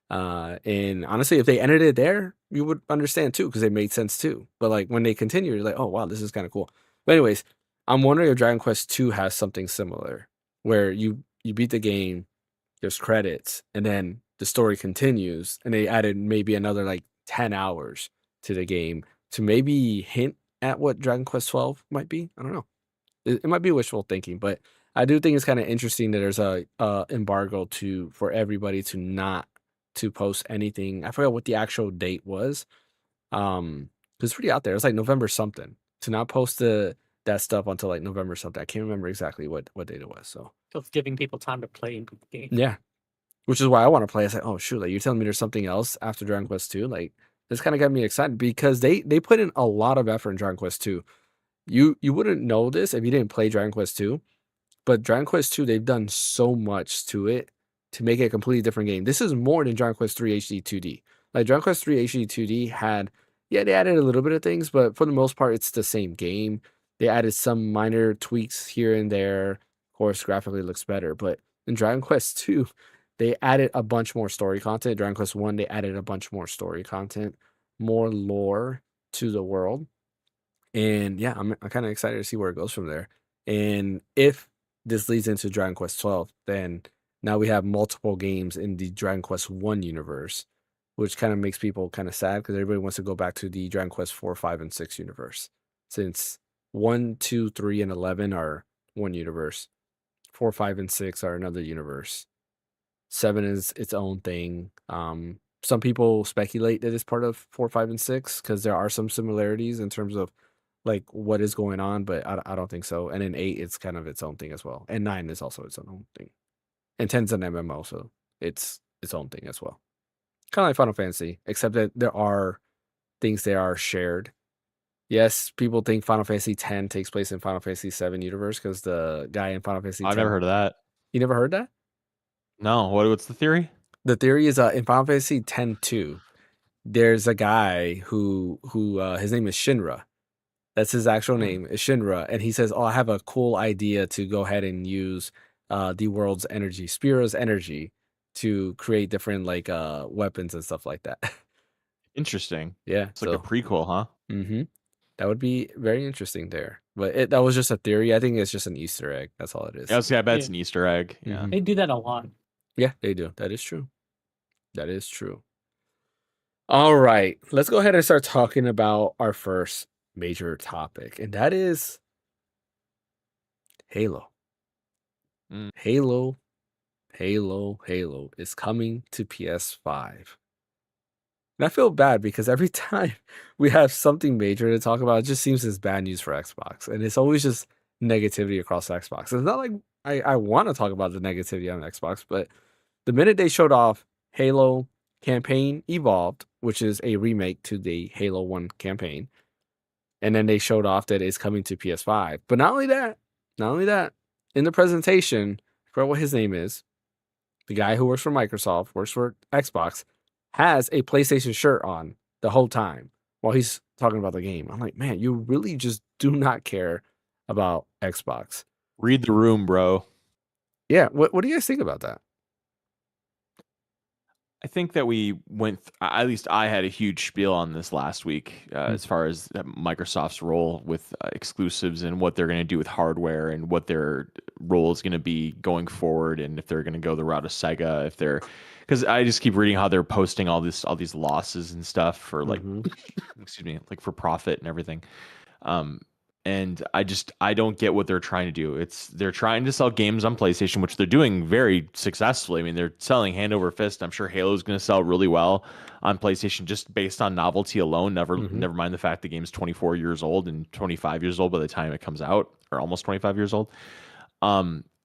And honestly, if they ended it there, you would understand too because it made sense too. But like when they continue, you're like, oh wow, this is kind of cool. But anyways, I'm wondering if Dragon Quest 2 has something similar where you beat the game, there's credits, and then the story continues, and they added maybe another like 10 hours to the game to maybe hint at what Dragon Quest 12 might be. I don't know. It might be wishful thinking, but I do think it's kind of interesting that there's a embargo for everybody to not to post anything. I forgot what the actual date was. 'Cause it's pretty out there. It's like November something to not post that stuff until like November something. I can't remember exactly what date it was. So Just giving people time to play the game. yeah, which is why I want to play. It's like, oh shoot, like you're telling me there's something else after Dragon Quest 2. Like this kind of got me excited because they put in a lot of effort in Dragon Quest 2. You wouldn't know this if you didn't play Dragon Quest 2, but Dragon Quest 2, they've done so much to it to make it a completely different game. This is more than Dragon Quest 3 HD 2D. Like Dragon Quest 3 HD 2D they added a little bit of things, but for the most part, it's the same game. They added some minor tweaks here and there. Of course, graphically looks better, but in Dragon Quest 2, they added a bunch more story content. Dragon Quest 1, they added a bunch more story content, more lore to the world. And yeah, I'm kind of excited to see where it goes from there. And if this leads into Dragon Quest 12, then now we have multiple games in the Dragon Quest 1 universe, which kind of makes people kind of sad because everybody wants to go back to the Dragon Quest 4, 5, and 6 universe. Since 1, 2, 3, and 11 are one universe, 4, 5, and 6 are another universe. 7 is its own thing. Some people speculate that it's part of 4, 5, and 6 because there are some similarities in terms of like what is going on, but I don't think so. And in 8, it's kind of its own thing as well. And 9 is also its own thing. And 10's an MMO, so it's its own thing as well. Kind of like Final Fantasy, except that there are things that are shared. Yes, people think Final Fantasy 10 takes place in Final Fantasy 7 universe because the guy in Final Fantasy I've 10. never heard of that. You never heard that? No, what's the theory? The theory is in Final Fantasy 10-2, there's a guy who his name is Shinra. That's his actual name, is Shinra, and he says, "Oh, I have a cool idea to go ahead and use the world's energy, Spira's energy, to create different like weapons and stuff like that." Interesting. Yeah, It's like a prequel, huh? mm-hmm. That would be very interesting there. But that was just a theory. I think it's just an Easter egg. That's all it is. Yeah, I bet it's Yeah. an Easter egg. Yeah. Mhm. They do that a lot. Yeah, they do. That is true. That is true. All right, let's go ahead and start talking about our first major topic, and that is Halo. Mm. Halo is coming to PS5. And I feel bad because every time we have something major to talk about, it just seems as bad news for Xbox. And it's always just negativity across Xbox. It's not like I want to talk about the negativity on Xbox, but the minute they showed off Halo Campaign Evolved, which is a remake to the Halo 1 campaign, and then they showed off that it's coming to PS5. But not only that, in the presentation, I forgot what his name is, the guy who works for Microsoft, works for Xbox, has a PlayStation shirt on the whole time while he's talking about the game. I'm like, man, you really just do not care about Xbox. Read the room, bro. Yeah, what do you guys think about that? I think that we at least I had a huge spiel on this last week as far as Microsoft's role with exclusives and what they're going to do with hardware and what their role is going to be going forward, and if they're going to go the route of Sega, because I just keep reading how they're posting all these losses and stuff for like excuse me, like for profit and everything. And I don't get what they're trying to do. They're trying to sell games on PlayStation, which they're doing very successfully. I mean, they're selling hand over fist. I'm sure Halo's going to sell really well on PlayStation just based on novelty alone. Never mind the fact the game's 24 years old and 25 years old by the time it comes out, or almost 25 years old.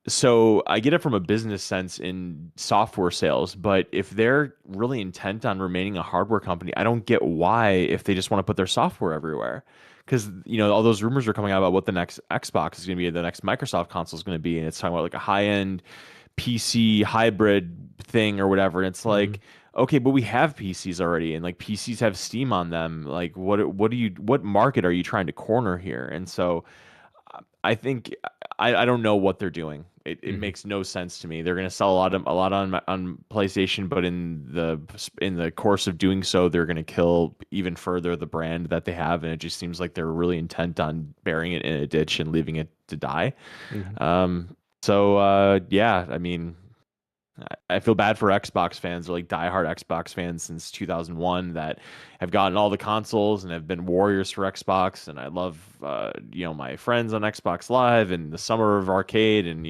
So I get it from a business sense in software sales, but if they're really intent on remaining a hardware company, I don't get why, if they just want to put their software everywhere. Because, all those rumors are coming out about what the next Xbox is going to be, the next Microsoft console is going to be, and it's talking about like a high-end PC hybrid thing or whatever. And it's like, okay, but we have PCs already, and like PCs have Steam on them. Like, what market are you trying to corner here? And so I think I don't know what they're doing. It makes no sense to me. They're going to sell a lot on PlayStation, but in the course of doing so, they're going to kill even further the brand that they have, and it just seems like they're really intent on burying it in a ditch and leaving it to die. Yeah, I mean, I feel bad for Xbox fans, or like diehard Xbox fans since 2001 that have gotten all the consoles and have been warriors for Xbox. And I love, my friends on Xbox Live and the summer of arcade and,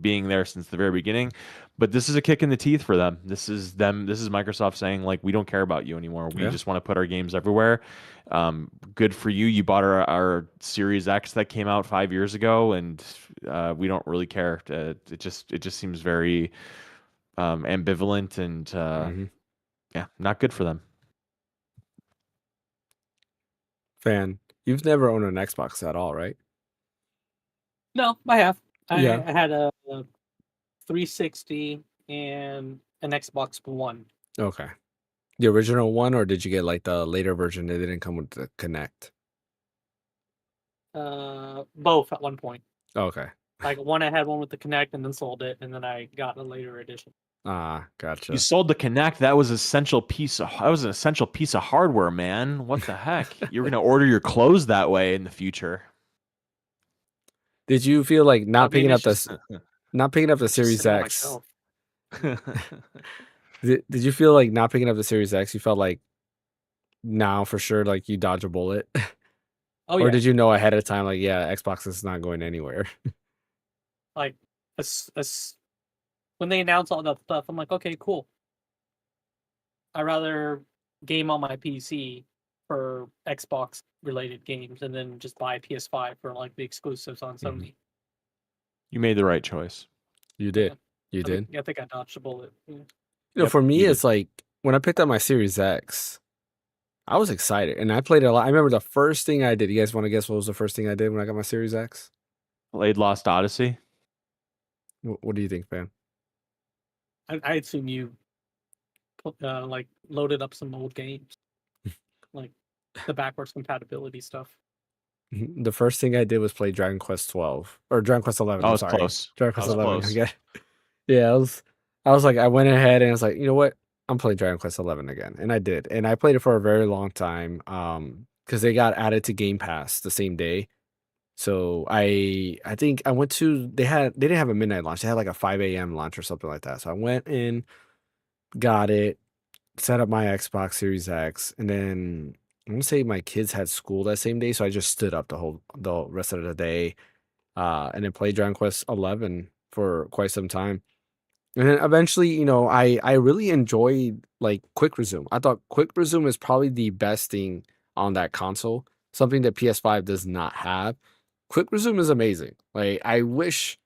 being there since the very beginning. But this is a kick in the teeth for them. This is Microsoft saying, like, we don't care about you anymore. We just want to put our games everywhere. Good for you. You bought our Series X that came out 5 years ago, and we don't really care. It just seems very ambivalent and yeah, not good for them. Fan, you've never owned an Xbox at all, right? No, I have. I Yeah. had a 360 and an Xbox One. Okay. The original one, or did you get like the later version that didn't come with the Kinect? Both at one point. Okay. Like I had one with the Kinect and then sold it, and then I got a later edition. Ah, gotcha. You sold the Kinect. That was an essential piece of hardware, man. What the heck? You're gonna order your clothes that way in the future. Did you feel like not picking up it's the Series sitting on my X? shelf. Did you feel like not picking up the Series X? You felt like now for sure, like you dodge a bullet, Oh or yeah, did you know ahead of time, like, yeah, Xbox is not going anywhere? like as when they announce all that stuff, I'm like, okay, cool. I'd rather game on my PC for Xbox related games and then just buy a PS5 for like the exclusives on Sony. You made the right choice. You did. Yeah. You did. I think I dodged a bullet. Yeah. You know, for me, you it's like when I picked up my Series X, I was excited and I played it a lot. I remember the first thing I did. You guys want to guess what was the first thing I did when I got my Series X? Played Lost Odyssey. What do you think, fam? I assume you like loaded up some old games, like the backwards compatibility stuff. The first thing I did was play Dragon Quest 12 or Dragon Quest 11. I I'm was sorry. close. Dragon Quest I was 11. close. Okay. Yeah, I was like, I went ahead and I was like, you know what? I'm playing Dragon Quest 11 again, and I did, and I played it for a very long time. Because they got added to Game Pass the same day. So I think I went to they didn't have a midnight launch. They had like a 5 a.m. launch or something like that. So I went in, got it, set up my Xbox Series X, and then I'm gonna say my kids had school that same day, so I just stood up the rest of the day, and then played Dragon Quest 11 for quite some time. And then eventually, you know, I really enjoyed like Quick Resume. I thought Quick Resume is probably the best thing on that console, something that PS5 does not have. Quick Resume is amazing. Like I wish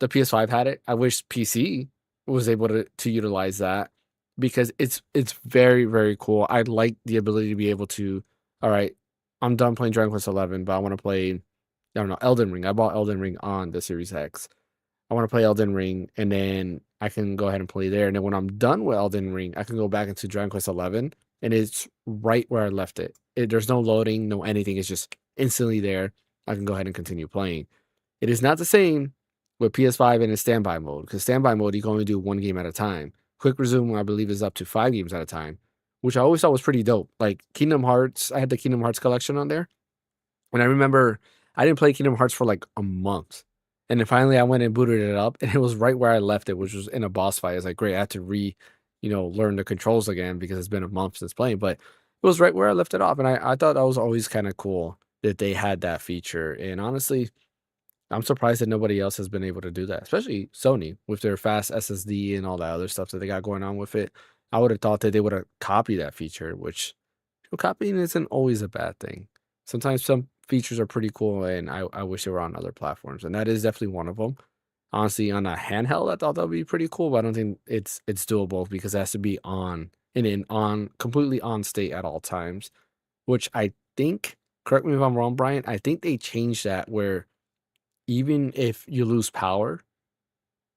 the PS5 had it. I wish PC was able to utilize that because it's very very cool. I like the ability to be able to, all right, I'm done playing Dragon Quest 11, but I want to play, I don't know, Elden Ring. I bought Elden Ring on the Series X. I want to play Elden Ring, and then I can go ahead and play there. And then when I'm done with Elden Ring, I can go back into Dragon Quest 11, and it's right where I left it. There's no loading, no anything. It's just instantly there. I can go ahead and continue playing. It is not the same with PS5 and in standby mode, because standby mode, you can only do one game at a time. Quick Resume, I believe, is up to 5 games at a time, which I always thought was pretty dope. Like Kingdom Hearts, I had the Kingdom Hearts collection on there. And I remember I didn't play Kingdom Hearts for like a month. And then finally I went and booted it up, and it was right where I left it, which was in a boss fight. It's like, great, I had to learn the controls again because it's been a month since playing. But it was right where I left it off. And I thought that was always kind of cool that they had that feature. And honestly, I'm surprised that nobody else has been able to do that, especially Sony with their fast SSD and all that other stuff that they got going on with it. I would have thought that they would have copied that feature, which copying isn't always a bad thing. Sometimes some features are pretty cool, and I wish they were on other platforms, and that is definitely one of them. Honestly, on a handheld, I thought that would be pretty cool, but I don't think it's doable because it has to be on and in on completely on state at all times. Which I think, correct me if I'm wrong, Brian. I think they changed that where even if you lose power,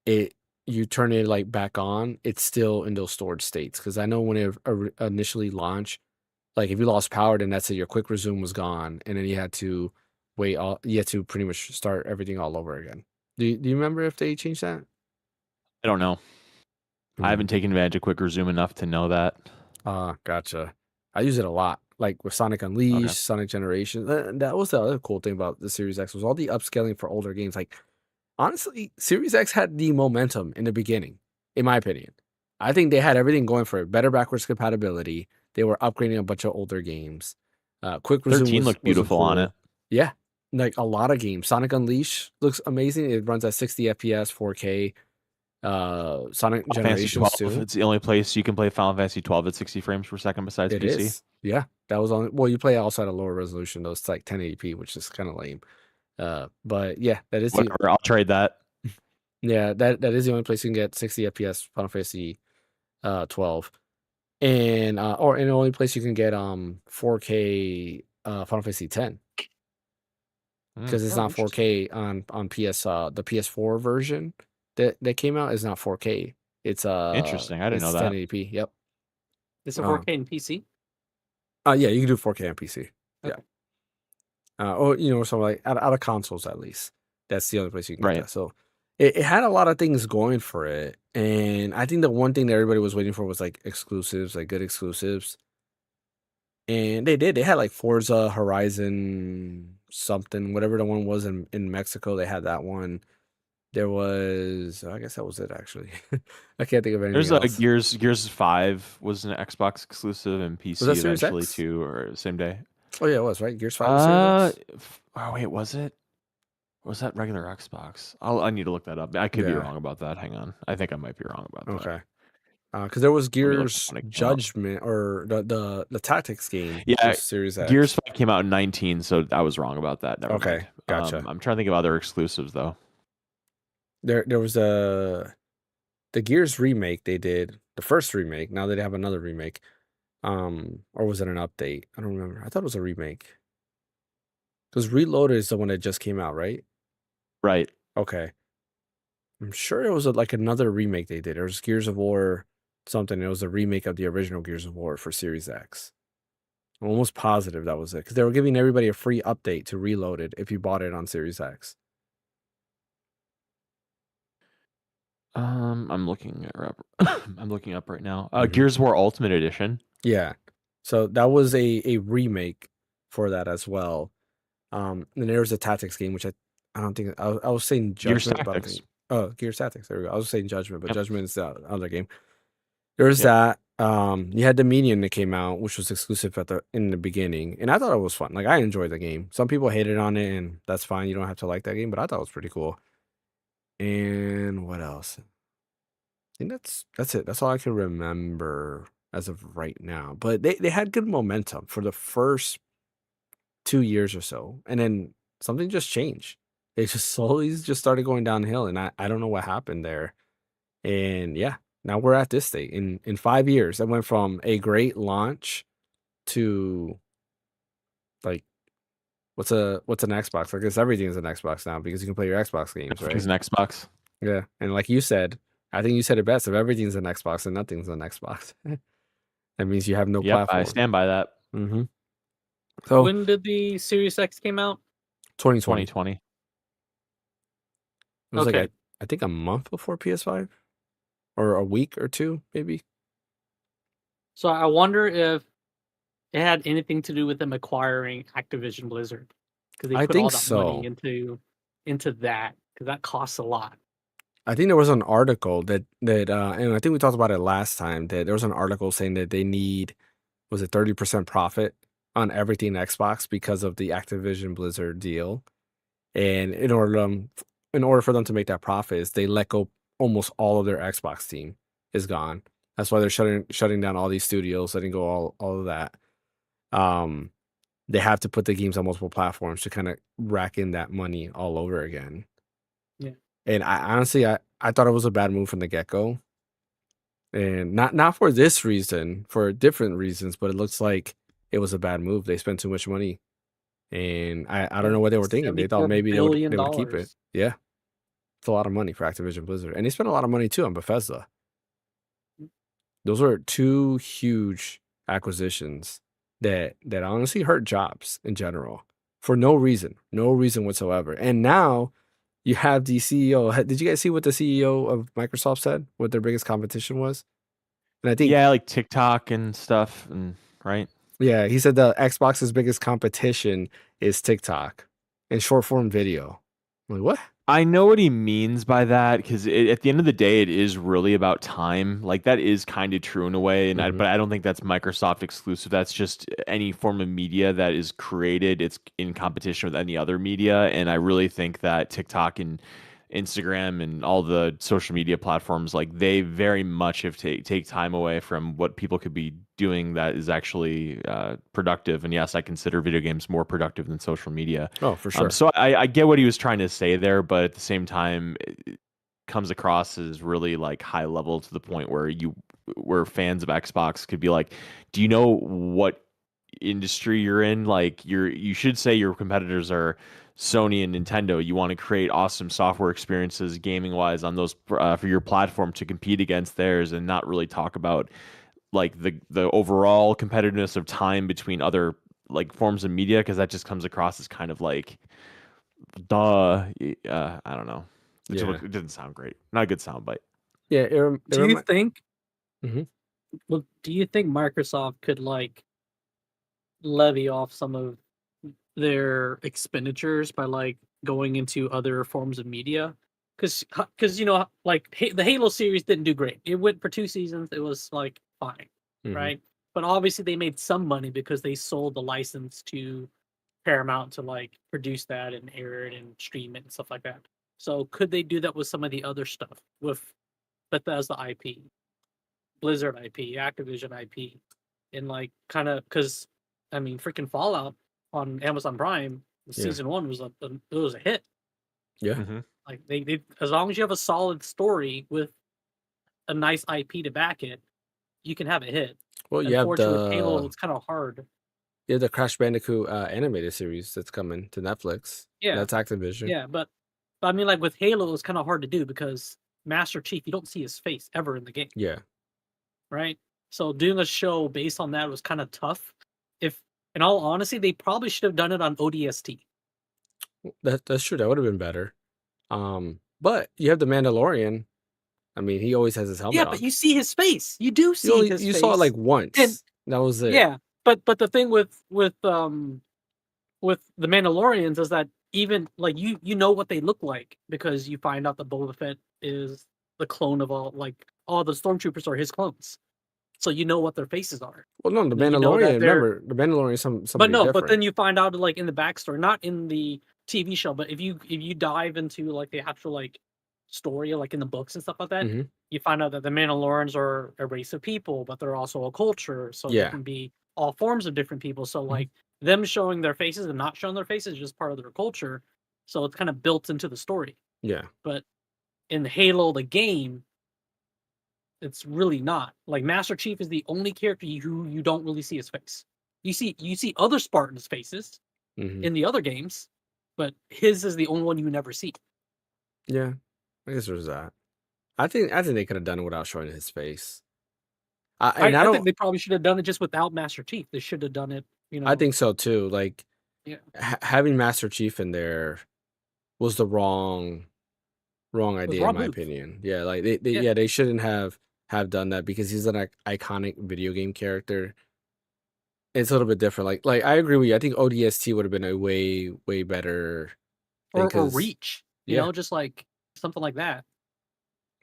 it you turn it like back on, it's still in those stored states. Because I know when it initially launched, like if you lost power, then that's it. Your quick resume was gone, and then you had to you had to pretty much start everything all over again. Do you remember if they changed that? I don't know. I haven't taken advantage of Quick Resume enough to know that. Gotcha. I use it a lot, like with Sonic Unleashed, Sonic Generation. That was the other cool thing about the Series X was all the upscaling for older games. Like honestly, Series X had the momentum in the beginning, in my opinion. I think they had everything going for it. Better backwards compatibility. They were upgrading a bunch of older games. Quick Resume 13 looked beautiful on it. Yeah, like a lot of games. Sonic Unleashed looks amazing. It runs at 60 FPS, 4K. Sonic Generations too. It's the only place you can play Final Fantasy 12 at 60 frames per second besides PC. Is. Yeah, that was on. Well, you play also at a lower resolution though. It's like 1080p, which is kind of lame. But yeah, that is. Whatever, I'll trade that. Yeah, that is the only place you can get 60 FPS Final Fantasy 12. And or in the only place you can get 4K Final Fantasy 10 because it's not 4K on PS the PS4 version that came out is not 4K. It's interesting. I didn't know that. 1080p. Yep. It's a 4K in PC. Yeah, you can do 4K on PC. Okay. Yeah. Or something like out of consoles at least. That's the only place you can get that. So it had a lot of things going for it. And I think the one thing that everybody was waiting for was like exclusives, like good exclusives. And they did. They had like Forza Horizon something, whatever the one was in Mexico. They had that one. There was, I guess that was it actually. I can't think of anything else. There's Gears 5 was an Xbox exclusive and PC eventually too, or same day. Oh yeah, it was right. Gears 5 was Series X? Oh wait, was it? Or was that regular Xbox? I need to look that up. I could be Yeah. wrong about that. Hang on. I think I might be wrong about that. Okay. Because there was Let me look Gears when it came out. Judgment or the tactics game. Yeah, Was Series X. Gears 5 came out in 19, so I was wrong about that. Never Okay, mind. gotcha. I'm trying to think of other exclusives though. There was the Gears remake they did, the first remake. Now they have another remake. Or was it an update? I don't remember. I thought it was a remake. Because Reloaded is the one that just came out, right? Right. Okay. I'm sure it was like another remake they did. It was Gears of War something. It was a remake of the original Gears of War for Series X. I'm almost positive that was it. Because they were giving everybody a free update to Reloaded if you bought it on Series X. I'm looking up. I'm looking up right now. Mhm. Gears of War Ultimate Edition. Yeah. So that was a remake for that as well. And there was a tactics game, which I don't think I was saying Gears Judgment, but I don't Tactics. think Gears Tactics. There we go. I was saying Judgment, but Yep. Judgment is the other game. There was Yep. that. You had Dominion that came out, which was exclusive in the beginning, and I thought it was fun. Like I enjoyed the game. Some people hated on it, and that's fine. You don't have to like that game, but I thought it was pretty cool. And what else? I think that's it. That's all I can remember as of right now. But they had good momentum for the first 2 years or so, and then something just changed. They just slowly just started going downhill, and I don't know what happened there. And yeah, now we're at this state. In 5 years, I went from a great launch to like what's an Xbox? I guess everything is an Xbox now because you can play your Xbox games, right? Everything's an Xbox. Yeah, and like you said, I think you said it best. If everything's an Xbox, then nothing's an Xbox. That means you have no Yep, I platform. stand by that. Mm-hmm. So When did the Series X came out? 2020. 2020. It was like Okay. I think a month before PS5 or a week or two, maybe. So I wonder if it had anything to do with them acquiring Activision Blizzard because they I put all think that so. money into that because that costs a lot. I think there was an article that and I think we talked about it last time that there was an article saying that they need was it 30% profit on everything Xbox because of the Activision Blizzard deal. And in order for them to make that profit, is they let go almost all of their Xbox team is gone. That's why they're shutting down all these studios, letting go all of that. They have to put the games on multiple platforms to kind of rack in that money all over again. Yeah. And I honestly I thought it was a bad move from the get-go. And not for this reason, for different reasons, but it looks like it was a bad move. They spent too much money. And I don't know what they were thinking. They thought $74 maybe billion. they would keep it. Yeah. It's a lot of money for Activision Blizzard. And they spent a lot of money too on Bethesda. Those were two huge acquisitions that honestly hurt jobs in general for no reason whatsoever. And now you have the CEO. Did you guys see what the CEO of Microsoft said? What their biggest competition was? And I think Yeah, like TikTok and stuff, and right. yeah, he said the Xbox's biggest competition is TikTok and short form video. I'm like, what? I know what he means by that because at the end of the day, it is really about time. Like that is kind of true in a way, and Mhm. but I don't think that's Microsoft exclusive. That's just any form of media that is created. It's in competition with any other media, and I really think that TikTok and Instagram and all the social media platforms, like they very much have take time away from what people could be doing that is actually productive. And yes, I consider video games more productive than social media. Oh, for sure. So I get what he was trying to say there, but at the same time, it comes across as really like high level to the point where fans of Xbox could be like, do you know what industry you're in? Like you should say your competitors are Sony and Nintendo. You want to create awesome software experiences gaming wise on those for your platform to compete against theirs, and not really talk about like the overall competitiveness of time between other like forms of media, because that just comes across as kind of like duh. I don't know. Yeah. It didn't sound great. Not a good soundbite. Yeah. Do you think? Mhm. Well, do you think Microsoft could like levy off some of their expenditures by like going into other forms of media? Because like the Halo series didn't do great. It went for 2 seasons. It was like fine, Mhm. right? But obviously they made some money because they sold the license to Paramount to like produce that and air it and stream it and stuff like that. So could they do that with some of the other stuff with Bethesda IP, Blizzard IP, Activision IP, and like kind of because I mean freaking Fallout on Amazon Prime season 1 was it was a hit. Yeah. Mm-hmm. Like they as long as you have a solid story with a nice IP to back it, you can have a hit. Well, you have Unfortunately, with Halo, the it's kind of hard. Crash Bandicoot animated series that's coming to Netflix. Yeah, That's Activision. yeah, but I mean, like with Halo, it's kind of hard to do because Master Chief, you don't see his face ever in the game, Yeah. right? So doing a show based on that was kind of tough. If, in all honesty, they probably should have done it on ODST. That's true. That would have been better. But you have the Mandalorian. I mean, he always has his helmet Yeah, on. but you see his face. You do see his You face. saw it like once. And that was it. yeah, but the thing with the Mandalorians is that even like you know what they look like because you find out that Boba Fett is the clone of all the stormtroopers are his clones, so you know what their faces are. Well, no, the You know that Mandalorian. Remember, the Mandalorian is somebody But no, different. but then you find out like in the backstory, not in the TV show, but if you dive into like the actual like story, like in the books and stuff like that, Mhm. you find out that the Mandalorians are a race of people, but they're also a culture, so they Yeah. can be all forms of different people. So like them showing their faces and not showing their faces is just part of their culture. So it's kind of built into the story. Yeah. But in Halo, the game, it's really not. Like Master Chief is the only character who you don't really see his face. You see other Spartans' faces Mhm. in the other games, but his is the only one you never see. Yeah. I guess there's that. I think they could have done it without showing his face. I I don't. think they probably should have done it just without Master Chief. They should have done it, I think so too. Like Yeah. having Master Chief in there was the wrong idea wrong in my move. opinion. Yeah, like they Yeah. they shouldn't have done that because he's an iconic video game character. It's a little bit different. Like I agree with you. I think ODST would have been a way better thing Or because Reach, yeah, just like something like that.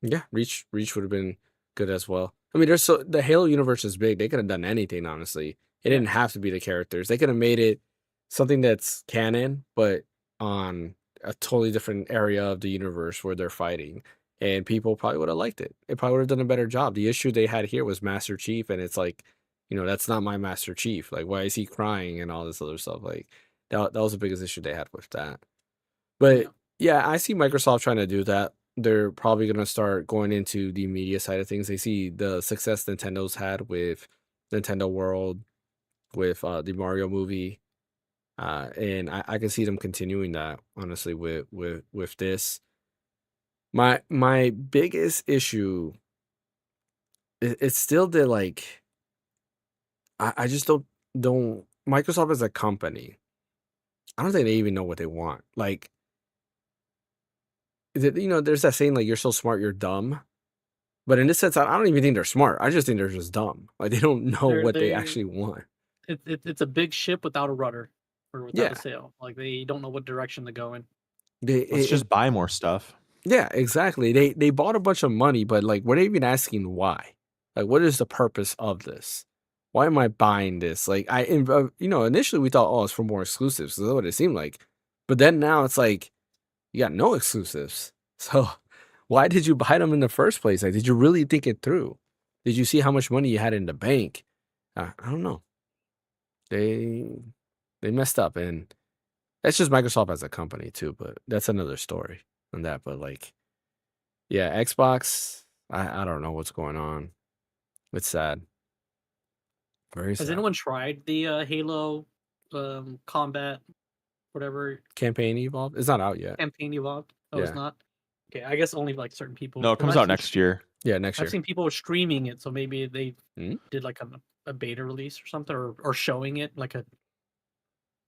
yeah, Reach would have been good as well. I mean, the Halo universe is big. They could have done anything, honestly. It Yeah. didn't have to be the characters. They could have made it something that's canon, but on a totally different area of the universe where they're fighting. And people probably would have liked it. It probably would have done a better job. The issue they had here was Master Chief, and it's like, that's not my Master Chief. Like, why is he crying and all this other stuff? Like, that was the biggest issue they had with that. But yeah, I see Microsoft trying to do that. They're probably going to start going into the media side of things. They see the success Nintendo's had with Nintendo World, with the Mario movie, and I can see them continuing that honestly with this. My biggest issue it's still the like I just don't Microsoft as a company. I don't think they even know what they want. Like there's that saying like you're so smart you're dumb. But in this sense, I don't even think they're smart. I just think they're just dumb. Like they don't know what they actually want. It's a big ship without a rudder or without Yeah. a sail. Like they don't know what direction to go in. Let's just buy more stuff. Yeah, exactly. They bought a bunch of money, but like, what are even asking why? Like, what is the purpose of this? Why am I buying this? Like, initially we thought, oh, it's for more exclusives. That's what it seemed like. But then now it's like, you got no exclusives. So why did you buy them in the first place? Like, did you really think it through? Did you see how much money you had in the bank? I don't know. They messed up, and that's just Microsoft as a company too. But that's another story on that. But like, yeah, Xbox. I don't know what's going on. It's sad. Very sad. Has anyone tried the Halo combat, whatever Campaign Evolved? It's not out yet. campaign evolved? Oh, it's Yeah. not. Okay, I guess only like certain people. No, it comes out next year. Yeah, next year. I've seen people streaming it, so maybe they Hmm? did like a beta release or something, or showing it like a.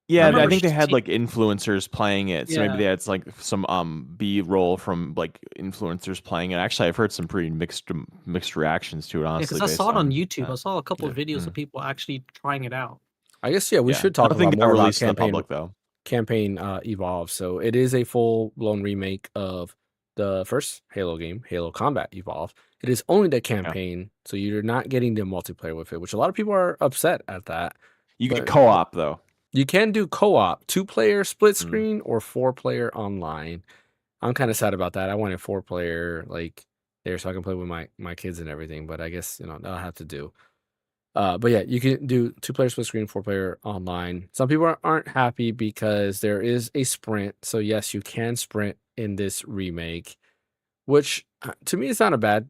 Yeah, I remember think they had seeing- like influencers playing it. So maybe Yeah. they had like some B-roll from like influencers playing it. Actually, I've heard some pretty mixed reactions to it, Yeah, honestly. because I based saw it on on YouTube. that. I saw a couple of Yeah. videos of people actually trying it out. I guess we Yeah. should talk Nothing about got more about released to the campaign. public though. Campaign Evolve. So it is a full-blown remake of the first Halo game, Halo Combat Evolve. It is only the campaign, so you're not getting the multiplayer with it, which a lot of people are upset at that. You get But- co-op though. You can do co-op, 2-player split Mm. screen or 4-player online. I'm kind of sad about that. I wanted 4-player like there so I can play with my kids and everything, but I guess I'll have to do. But yeah, you can do 2-player split screen, 4-player online. Some people aren't happy because there is a sprint. So yes, you can sprint in this remake, which to me is not a bad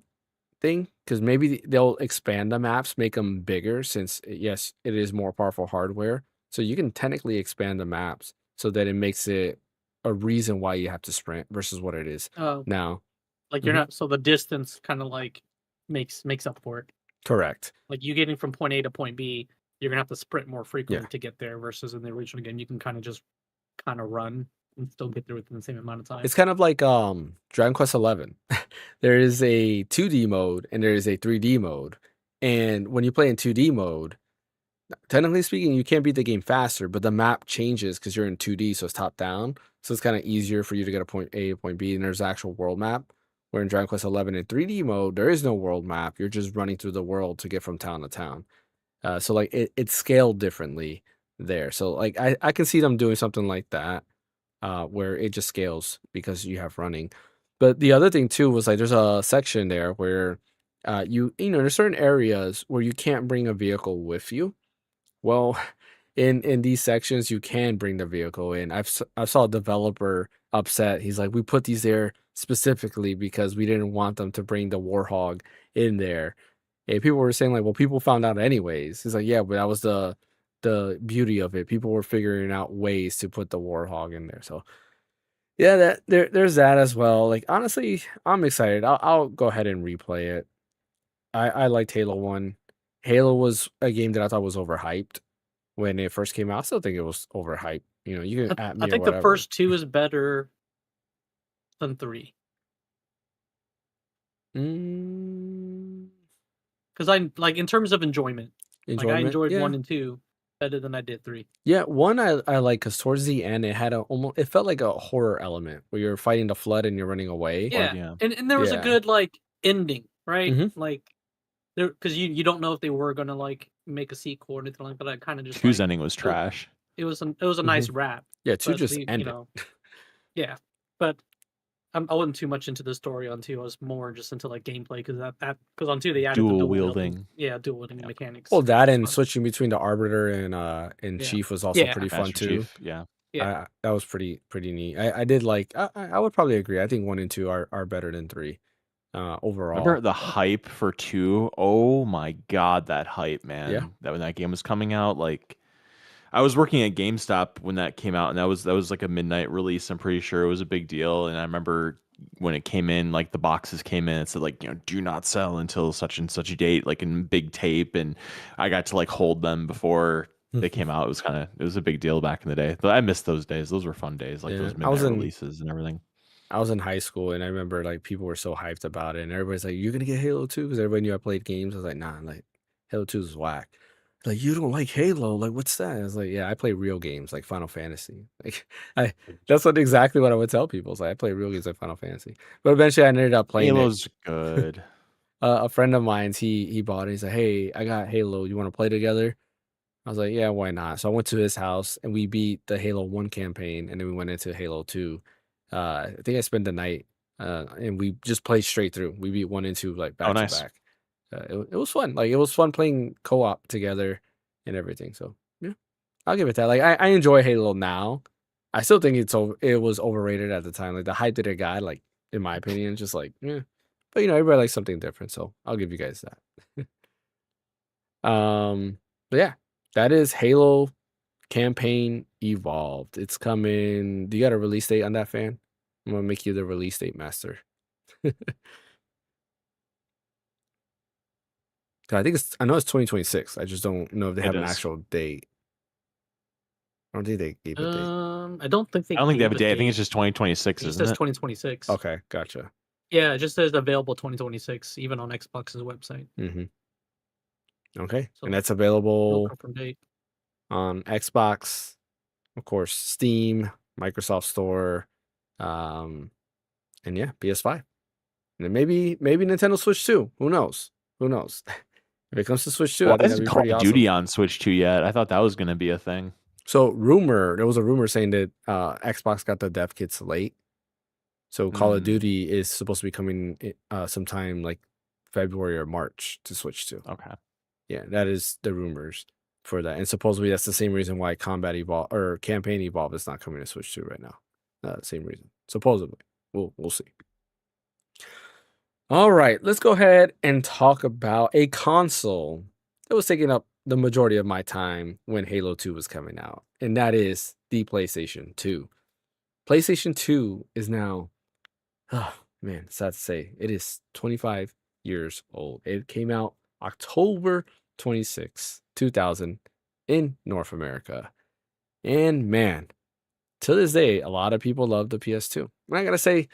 thing because maybe they'll expand the maps, make them bigger since yes, it is more powerful hardware. So you can technically expand the maps so that it makes it a reason why you have to sprint versus what it is now. Like you're not so the distance kind of like makes up for it. Correct. Like you getting from point A to point B, you're gonna have to sprint more frequently to get there versus in the original game you can kind of just run and still get there within the same amount of time. It's kind of like Dragon Quest 11. There is a 2D mode and there is a 3D mode. And when you play in 2D mode, technically speaking, you can't beat the game faster, but the map changes because you're in 2D, so it's top down. So it's kind of easier for you to get a point A to point B, and there's an actual world map. Where in Dragon Quest 11 in 3D mode, there is no world map. You're just running through the world to get from town to town. So like it's scaled differently there. So like I can see them doing something like that, where it just scales because you have running. But the other thing too was like there's a section there where there's certain areas where you can't bring a vehicle with you. Well, in these sections you can bring the vehicle in. I saw a developer upset. He's like, we put these there specifically because we didn't want them to bring the Warhog in there. And people were saying like, well, people found out anyways. He's like, yeah, but that was the beauty of it. People were figuring out ways to put the Warhog in there. So yeah, there's that as well. Like honestly, I'm excited. I'll go ahead and replay it. I liked Halo 1. Halo was a game that I thought was overhyped when it first came out. I still think it was overhyped. You can at me I or think the whatever. first 2 is better than 3. Because I like in terms of enjoyment. Like I enjoyed 1 and 2 better than I did 3. Yeah, 1 I like because towards the end it had it felt like a horror element where you're fighting the flood and you're running away. Yeah, and there was a good like ending, right? Mhm. Like there because you don't know if they were gonna like make a sequel or anything like that. I kind of just 2's ending was trash. It was a nice wrap. Yeah, 2 but just ended. Yeah, but I wasn't too much into the story on 2. I was more just into like gameplay because on 2 they added the Dual wielding. dual wielding mechanics. Well, that and switching between the Arbiter and Chief was also pretty fun Master too. Chief, yeah. That was pretty neat. I did like. I would probably agree. I think 1 and 2 are better than 3 overall. Remember the hype for 2? Oh my god, that hype, man! Yeah. That when that game was coming out, like I was working at GameStop when that came out, and that was like a midnight release. I'm pretty sure it was a big deal, and I remember when it came in, like the boxes came in, it said like do not sell until such and such a date, like in big tape, and I got to like hold them before they came out. It was a big deal back in the day. But I missed those days. Those were fun days, like those midnight releases and everything. I was in high school and I remember like people were so hyped about it and everybody's like, "You're gonna get Halo 2?" Because everybody knew I played games. I was like, "Nah, like Halo 2 is whack." Like, you don't like Halo? Like, what's that? I was like, "Yeah, I play real games like Final Fantasy." Like, that's exactly what I would tell people. It's like I play real games like Final Fantasy. But eventually, I ended up playing Halo's good. A friend of mine's he bought it. He's like, "Hey, I got Halo. You want to play together?" I was like, "Yeah, why not?" So I went to his house and we beat the Halo 1 campaign and then we went into Halo 2. I think I spent the night and we just played straight through. We beat 1 and 2 like back nice. to back. It was fun. Like it was fun playing co-op together and everything. So yeah, I'll give it that. Like I enjoy Halo now. I still think it was overrated at the time. Like the hype that it got, like in my opinion, just like yeah. But everybody likes something different, so I'll give you guys that. But yeah, that is Halo Campaign Evolved. It's coming. Do you got a release date on that, fan? I'm gonna make you the release date master. I know it's 2026. I just don't know if they have an actual date. I don't think they gave a date. I don't think they have a date. I think it's just 2026, It isn't says it? 2026. Okay, gotcha. Yeah, it just says available 2026, even on Xbox's website. Okay, and that's available confirmed date on Xbox, of course, Steam, Microsoft Store, and yeah, PS5, and then maybe Nintendo Switch 2. Who knows? If it comes to Switch 2, I think that'd be pretty awesome. Duty on Switch 2 yet? I thought that was going to be a thing. So there was a rumor saying that Xbox got the dev kits late. So Call of Duty is supposed to be coming sometime like February or March to Switch to. Okay. Yeah, that is the rumors for that. And supposedly that's the same reason why Combat Evolve or Campaign Evolve is not coming to Switch 2 right now. Same reason. Supposedly. We'll see. All right, let's go ahead and talk about a console that was taking up the majority of my time when Halo 2 was coming out, and that is the PlayStation 2. PlayStation 2 is now, oh man, sad to say, it is 25 years old. It came out October 26, 2000 in North America. And man, to this day, a lot of people love the PS2. And I gotta say,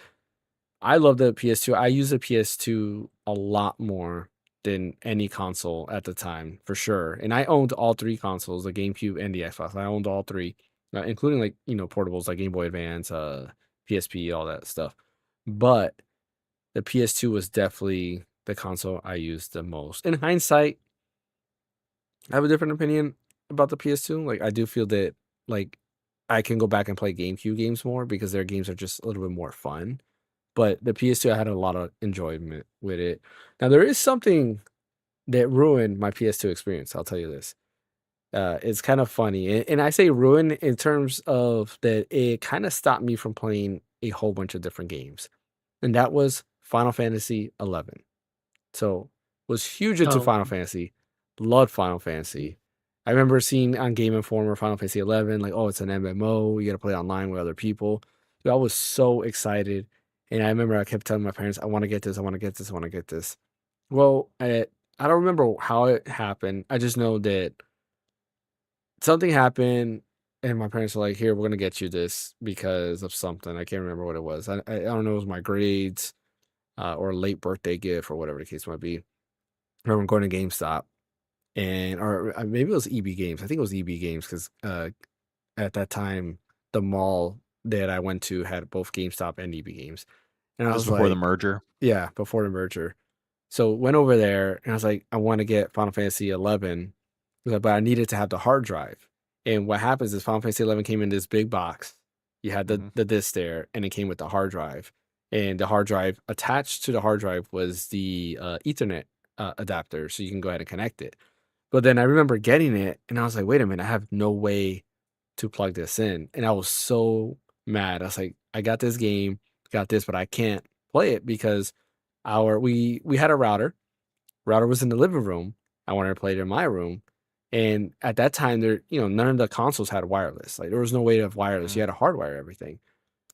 I love the PS2. I use the PS2 a lot more than any console at the time, for sure. And I owned all three consoles, the GameCube and the Xbox. I owned all three, including like, portables like Game Boy Advance, PSP, all that stuff. But the PS2 was definitely the console I used the most. In hindsight, I have a different opinion about the PS2. Like, I do feel that like I can go back and play GameCube games more because their games are just a little bit more fun. But the PS2, I had a lot of enjoyment with it. Now, there is something that ruined my PS2 experience. I'll tell you this. It's kind of funny. And I say ruin in terms of that it kind of stopped me from playing a whole bunch of different games. And that was Final Fantasy 11. So, was huge into Final Fantasy. Loved Final Fantasy. I remember seeing on Game Informer Final Fantasy 11, like, oh, it's an MMO. You got to play online with other people. Dude, I was so excited. And I remember I kept telling my parents, I want to get this, I want to get this, I want to get this. Well, I don't remember how it happened. I just know that something happened, and my parents were like, here, we're going to get you this because of something. I can't remember what it was. I don't know, it was my grades or a late birthday gift or whatever the case might be. I remember going to GameStop, or maybe it was EB Games. I think it was EB Games because at that time, the mall that I went to had both GameStop and EB Games. And I was before like, the merger. Yeah, before the merger. So went over there and I was like, I want to get Final Fantasy 11, but I needed to have the hard drive. And what happens is Final Fantasy 11 came in this big box. You had the disc there, and it came with the hard drive. And the hard drive attached to the hard drive was the Ethernet adapter, so you can go ahead and connect it. But then I remember getting it, and I was like, wait a minute, I have no way to plug this in. And I was so mad. I was like, I got this game, got this, but I can't play it because we had a router. Router was in the living room. I wanted to play it in my room. And at that time, none of the consoles had wireless. Like, there was no way to have wireless. You had to hardwire everything.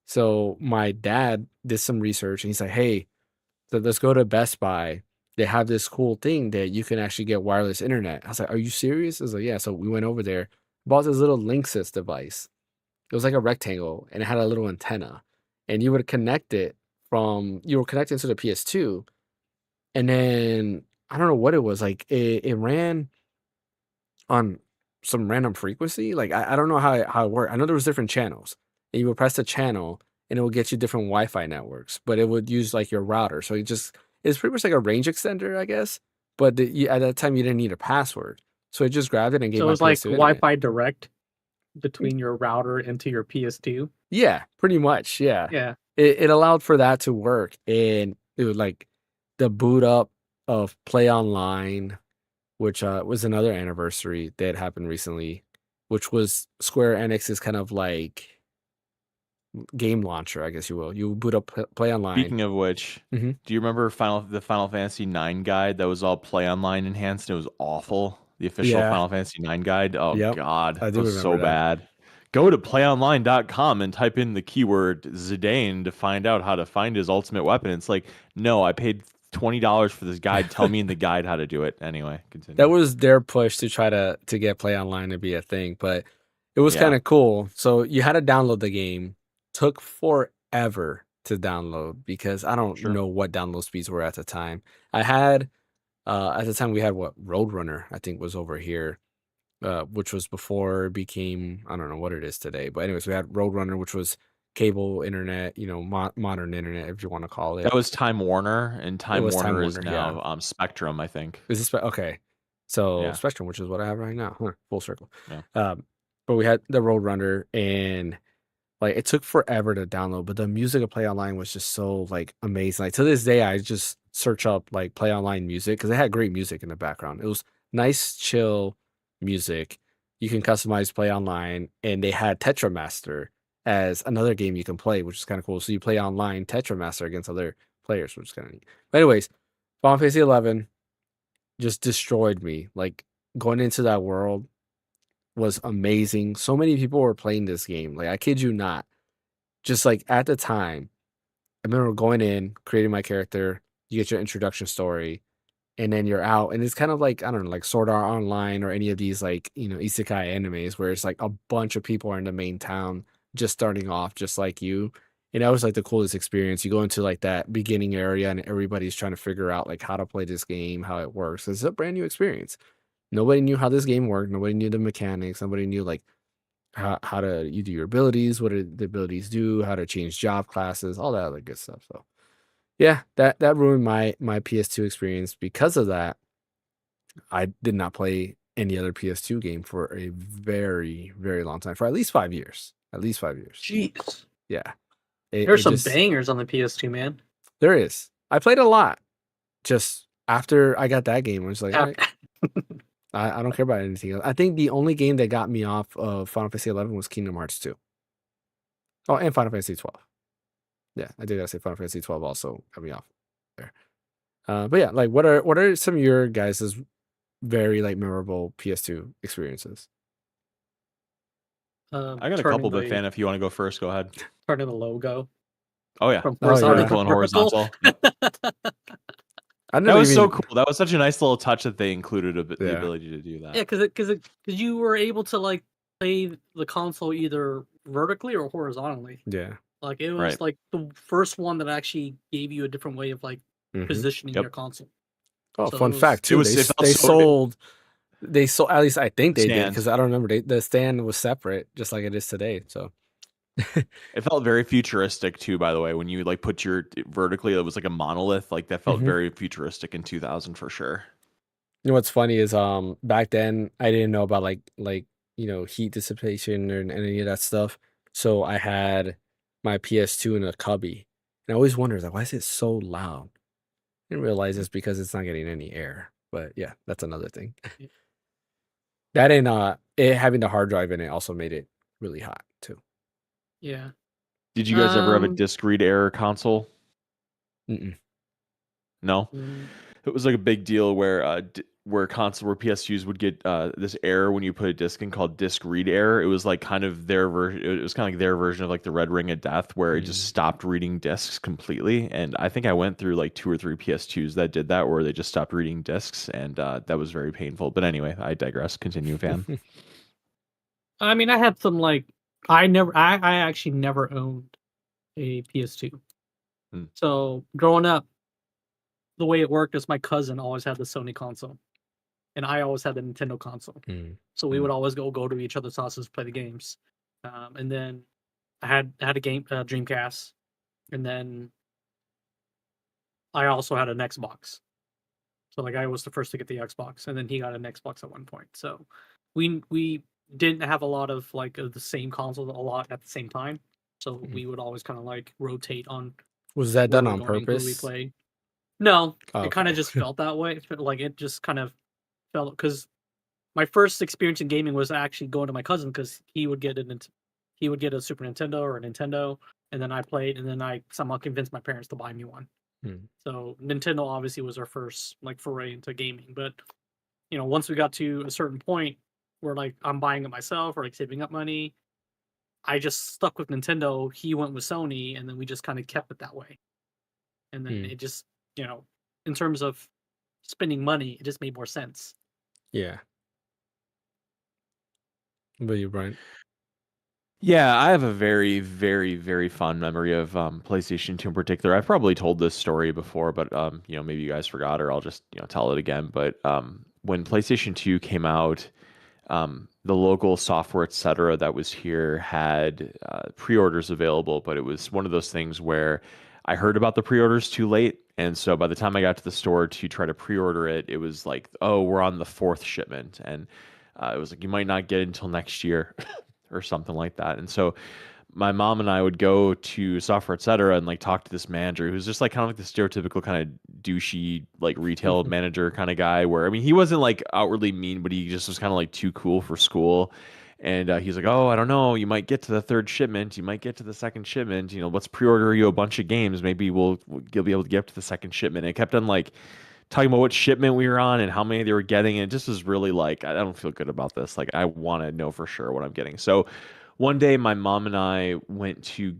So my dad did some research, and he's like, hey, so let's go to Best Buy. They have this cool thing that you can actually get wireless internet. I was like, are you serious? I was like, yeah. So we went over there, bought this little Linksys device. It was like a rectangle, and it had a little antenna. And you would connect it you were connecting to the PS2. And then, I don't know what it was. Like, it ran on some random frequency. Like, I don't know how it worked. I know there was different channels. And you would press the channel, and it would get you different Wi-Fi networks. But it would use, like, your router. So it's pretty much like a range extender, I guess. But at that time, you didn't need a password. So I just grabbed it and gave So my it was like PS2 internet. Wi-Fi direct between your router into your PS2. Yeah, pretty much. Yeah. Yeah. It allowed for that to work. And it was like the boot up of Play Online, which was another anniversary that happened recently, which was Square Enix's kind of like game launcher, I guess you will. You boot up Play Online. Speaking of which, do you remember the Final Fantasy 9 guide that was all Play Online enhanced? It was awful. The official Final Fantasy 9 guide. Oh God, I do it was so remember that. bad. Go to playonline.com and type in the keyword Zidane to find out how to find his ultimate weapon. It's like, no, I paid $20 for this guide. Tell me in the guide how to do it. Anyway, continue. That was their push to try to get Play Online to be a thing, but it was kind of cool. So you had to download the game. Took forever to download because I don't know what download speeds were at the time. I had at the time we had Roadrunner, I think, was over here, which was before it became, I don't know what it is today, but anyways, we had Roadrunner, which was cable internet, modern internet, if you want to call it. That was Time Warner, and Time Warner is now Spectrum, I think. Is this okay? So Spectrum, which is what I have right now, full circle. Yeah. but we had the Roadrunner, and like it took forever to download, but the music of Play Online was just so like amazing. Like to this day, I just search up like Play Online music because it had great music in the background. It was nice, chill music. You can customize Play Online, and they had Tetramaster as another game you can play, which is kind of cool. So you play online Tetramaster against other players, which is kind of neat. But anyways, Final Fantasy 11 just destroyed me. Like going into that world was amazing. So many people were playing this game. Like I kid you not. Just like at the time, I remember going in, creating my character, you get your introduction story, and then you're out. And it's kind of like, I don't know, like Sword Art Online or any of these like, isekai animes where it's like a bunch of people are in the main town just starting off just like you. And that was like the coolest experience. You go into like that beginning area and everybody's trying to figure out like how to play this game, how it works. It's a brand new experience. Nobody knew how this game worked. Nobody knew the mechanics. Nobody knew like how to you do your abilities, what do the abilities do, how to change job classes, all that other good stuff. So yeah, that ruined my PS2 experience. Because of that, I did not play any other PS2 game for a very, very long time, for at least 5 years. At least 5 years. Jeez. Yeah. There's It some just bangers on the PS2, man. there is. I played a lot. Just after I got that game, I was like, all right, I don't care about anything else. I think the only game that got me off of Final Fantasy 11 was Kingdom Hearts 2. Oh, and Final Fantasy 12. Yeah, I did gotta say Final Fantasy 12 also got me off there. But yeah, like what are some of your guys' very like memorable PS2 experiences? I got a Turning couple, but the fan, if you want to go first, go ahead. turning the logo Oh yeah, from Oh, horizontal yeah. vertical and to vertical. horizontal. I That never was so even cool. That was such a nice little touch that they included the Yeah. ability to do that. Yeah, because you were able to like play the console either vertically or horizontally. Yeah. Like it was Right. like the first one that actually gave you a different way of like Mhm. positioning Yep. your console. Oh, So fun it was- fact too. It felt They so sold at least I think they did stand. because I don't remember. The stand was separate, just like it is today. So It felt very futuristic too, by the way. When you like put your vertically, it was like a monolith. Like that felt Mhm. very futuristic in 2000 for sure. You know what's funny is back then I didn't know about like heat dissipation and any of that stuff. So I had my PS2 in a cubby. And I always wondered like why is it so loud? Didn't realize it's because it's not getting any air. But yeah, that's another thing. Yeah. That and it having the hard drive in it also made it really hot too. yeah. Did you guys ever have a Um, disc read error console? Mm-mm. No. mm, It was like a big deal where PSUs would get this error when you put a disc in called disc read error. It was like kind of their version. It was kind of like their version of like the Red Ring of Death, where it just stopped reading discs completely. And I think I went through like 2 or 3 PS2s that did that, where they just stopped reading discs, and that was very painful. But anyway, I digress. Continue, fan. I mean, I had some like I actually never owned a PS2. Hmm. So growing up, the way it worked is my cousin always had the Sony console, and I always had the Nintendo console. Mm. So we would always go to each other's houses play the games. And then I had a game Dreamcast, and then I also had an Xbox. So like I was the first to get the Xbox, and then he got an Xbox at one point. So we didn't have a lot of like the same consoles a lot at the same time. So we would always kind of like rotate on Was that where done we're on going, who we purpose? play. No, Oh, it kind of okay. just felt that way. It felt like it just kind of felt because my first experience in gaming was actually going to my cousin because he would get a Super Nintendo or a Nintendo, and then I played, and then I somehow convinced my parents to buy me one. Hmm. So Nintendo obviously was our first like foray into gaming, but once we got to a certain point where like I'm buying it myself or like saving up money, I just stuck with Nintendo. He went with Sony, and then we just kind of kept it that way. And then it just in terms of spending money, it just made more sense. Yeah. But you, Brian? Yeah, I have a very, very, very fond memory of PlayStation 2 in particular. I've probably told this story before, but maybe you guys forgot, or I'll just tell it again. But when PlayStation 2 came out, the local software, etc., that was here had pre-orders available, but it was one of those things where I heard about the pre-orders too late, and so by the time I got to the store to try to pre-order it, it was like, oh, we're on the 4th shipment, and It was like you might not get it until next year or something like that. And so my mom and I would go to Software Etc. and like talk to this manager who's just like kind of like the stereotypical kind of douchey like retail manager kind of guy. Where I mean, he wasn't like outwardly mean, but he just was kind of like too cool for school. And he's like, "Oh, I don't know. You might get to the third shipment. You might get to the second shipment. You know, let's pre-order you a bunch of games. Maybe you'll be able to get up to the second shipment." And it kept on like talking about what shipment we were on and how many they were getting. And it just was really like, I don't feel good about this. Like, I want to know for sure what I'm getting. So one day, my mom and I went to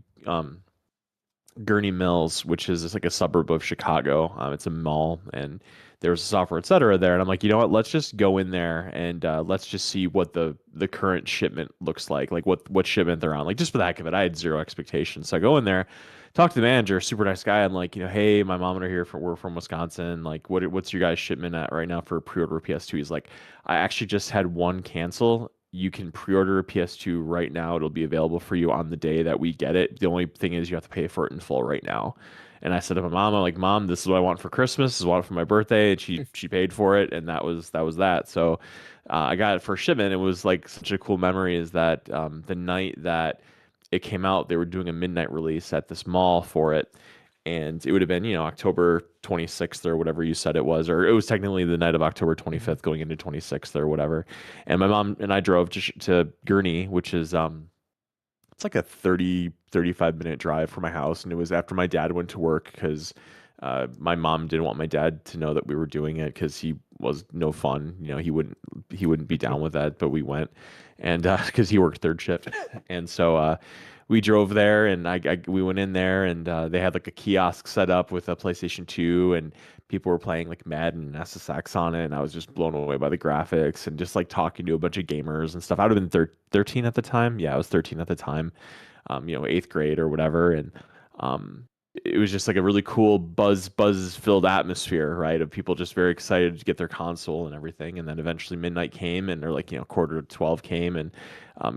Gurney Mills, which is like a suburb of Chicago. It's a mall, and there was a Software Etc. there. And I'm like, you know what? Let's just go in there and let's just see what the current shipment looks like what shipment they're on. Like just for the heck of it, I had zero expectations. So I go in there, talk to the manager, super nice guy. I'm like, hey, my mom and I are here. We're from Wisconsin. Like, what's your guys' shipment at right now for pre-order PS2? He's like, I actually just had one cancel. You can pre-order a PS2 right now. It'll be available for you on the day that we get it. The only thing is you have to pay for it in full right now. And I said to my mom, I'm like, Mom, this is what I want for Christmas. This is what I want for my birthday. And she paid for it, and that was that. So I got it for shipment. It was like such a cool memory. Is that the night that it came out, they were doing a midnight release at this mall for it, and it would have been October 26th or whatever you said it was, or it was technically the night of October 25th going into 26th or whatever. And my mom and I drove to Gurney, which is it's like a 35 minute drive from my house, and it was after my dad went to work because my mom didn't want my dad to know that we were doing it because he was no fun. He wouldn't be down with that, but we went, and because he worked third shift, and so we drove there, and we went in there, and they had like a kiosk set up with a PlayStation 2, and people were playing like Madden and SSX on it, and I was just blown away by the graphics and just like talking to a bunch of gamers and stuff. I would have been 13 at the time. Yeah, I was 13 at the time, eighth grade or whatever, and um, it was just like a really cool buzz filled atmosphere, right? Of people just very excited to get their console and everything. And then eventually midnight came, and or like quarter to 12 came, and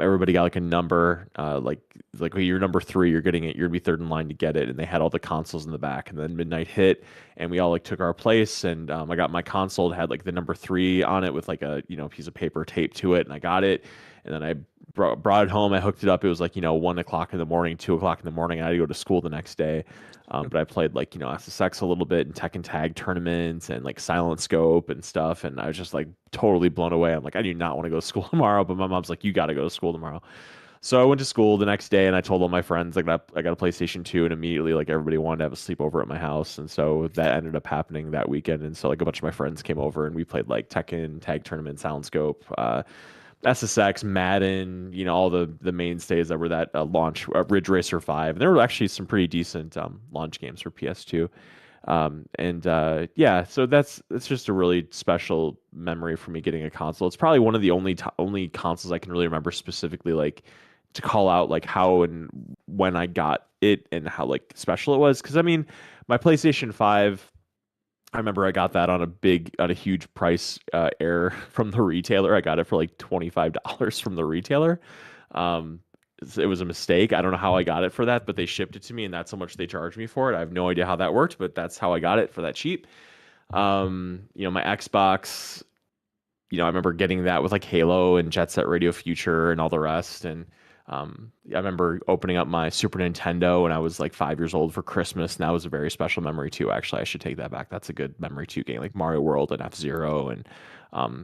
everybody got like a number, like well, you're number three, you're getting it, you're gonna be third in line to get it. And they had all the consoles in the back, and then midnight hit, and we all like took our place, and I got my console, it had like the number three on it with like a piece of paper taped to it, and I got it, and then I brought it home. I hooked it up. It was like 1 o'clock in the morning, 2 o'clock in the morning. I had to go to school the next day. But I played like SSX a little bit and Tekken Tag tournaments and like Silent Scope and stuff. And I was just like totally blown away. I'm like, I do not want to go to school tomorrow. But my mom's like, you got to go to school tomorrow. So I went to school the next day, and I told all my friends like I got a PlayStation 2, and immediately like everybody wanted to have a sleepover at my house. And so that ended up happening that weekend. And so like a bunch of my friends came over, and we played like Tekken Tag tournament, Silent Scope, SSX, Madden, all the mainstays that were that launch, Ridge Racer 5. And there were actually some pretty decent launch games for PS2. Yeah, so that's just a really special memory for me getting a console. It's probably one of the only consoles I can really remember specifically, like to call out like how and when I got it and how like special it was. Because I mean, my PlayStation 5. I remember I got that on a huge price error from the retailer. I got it for like $25 from the retailer. Um, it was a mistake. I don't know how I got it for that, but they shipped it to me, and that's how much they charged me for it. I have no idea how that worked, but that's how I got it for that cheap. My Xbox, I remember getting that with like Halo and Jet Set Radio Future and all the rest. And I remember opening up my Super Nintendo when I was like 5 years old for Christmas, and that was a very special memory too. Actually, I should take that back. That's a good memory too. Game like Mario World and F-Zero, and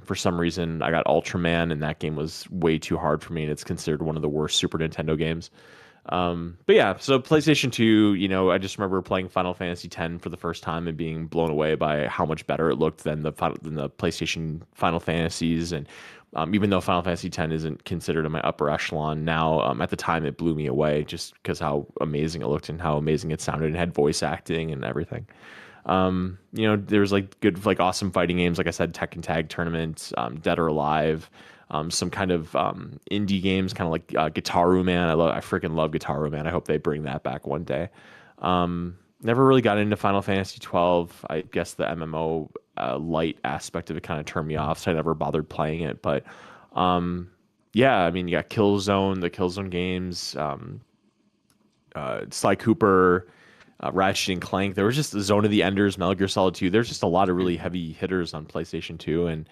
for some reason I got Ultraman, and that game was way too hard for me, and it's considered one of the worst Super Nintendo games. But yeah, so PlayStation 2, I just remember playing Final Fantasy X for the first time and being blown away by how much better it looked than the PlayStation Final Fantasies. And even though Final Fantasy X isn't considered in my upper echelon now, at the time it blew me away just because how amazing it looked and how amazing it sounded and had voice acting and everything. There's like good, like awesome fighting games. Like I said, Tekken Tag tournaments, Dead or Alive, some kind of indie games, kind of like Guitaru Man. I freaking love Guitaru Man. I hope they bring that back one day. Never really got into Final Fantasy 12. I guess the MMO light aspect of it kind of turned me off, so I never bothered playing it. But yeah, I mean, you got Killzone, the Killzone games, Sly Cooper, Ratchet and Clank. There was just the Zone of the Enders, Metal Gear Solid 2. There's just a lot of really heavy hitters on PlayStation 2, and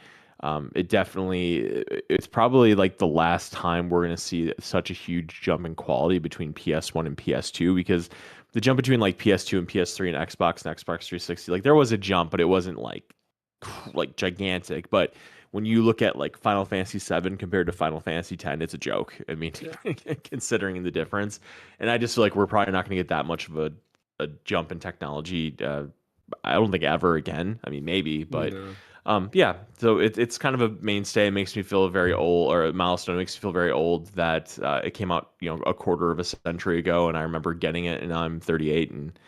It definitely, it's probably like the last time we're going to see such a huge jump in quality between PS1 and PS2, because the jump between like PS2 and PS3 and Xbox 360, like there was a jump, but it wasn't like gigantic. But when you look at like Final Fantasy 7 compared to Final Fantasy 10, it's a joke. I mean, Yeah. considering the difference. And I just feel like we're probably not going to get that much of a jump in technology. I don't think ever again. I mean, maybe, but No. yeah. So it's kind of a mainstay. It makes me feel very old, or a milestone. It makes me feel very old that it came out, a quarter of a century ago, and I remember getting it, and I'm 38, and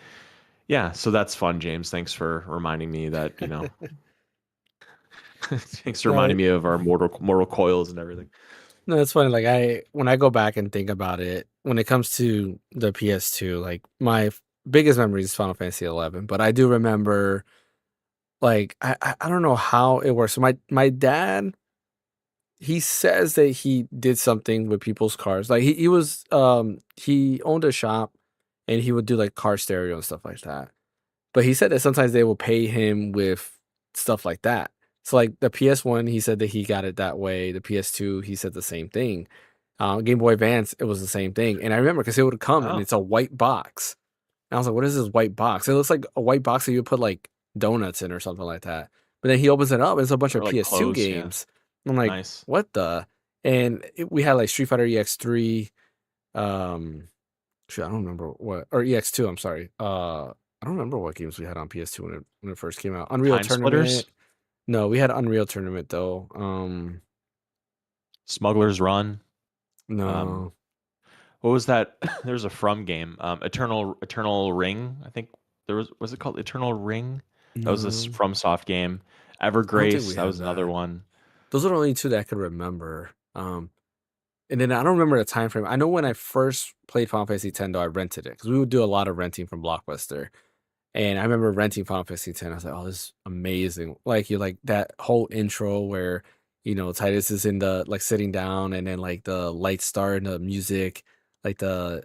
yeah. So that's fun, James. Thanks for reminding me that, thanks for No, reminding me of our mortal coils and everything. no, it's funny. Like when I go back and think about it, when it comes to the PS2, like my biggest memory is Final Fantasy 11. But I do remember, like I don't know how it works. So my dad, he says that he did something with people's cars. Like he owned a shop, and he would do like car stereo and stuff like that. But he said that sometimes they will pay him with stuff like that. So like the PS1, he said that he got it that way. The PS2, he said the same thing. Game Boy Advance, it was the same thing. And I remember because it would come and Oh, it's a white box. And I was like, what is this white box? It looks like a white box that you would put like donuts in or something like that. But then he opens it up and it's a bunch of or like PS2 clothes. Yeah, games. I'm like, nice. what the? And we had like Street Fighter EX3. Um, Shoot, I don't remember what, or EX2. I'm sorry. I don't remember what games we had on PS2 when it first came out. Unreal Time Tournament. Splitters, No, we had Unreal Tournament though. Smuggler's Run. Um, No, what was that? There's a From game. Eternal Ring. I think was it called Eternal Ring? That was this no, FromSoft game. I don't think we Evergrace. That had was another that. one. Those are the only two that I could remember. And then I don't remember the time frame. I know when I first played Final Fantasy X, though, I rented it because we would do a lot of renting from Blockbuster. And I remember renting Final Fantasy X. I was like, "Oh, this is amazing!" Like you like that whole intro where Titus is in the like sitting down, and then like the lights start and the music, like the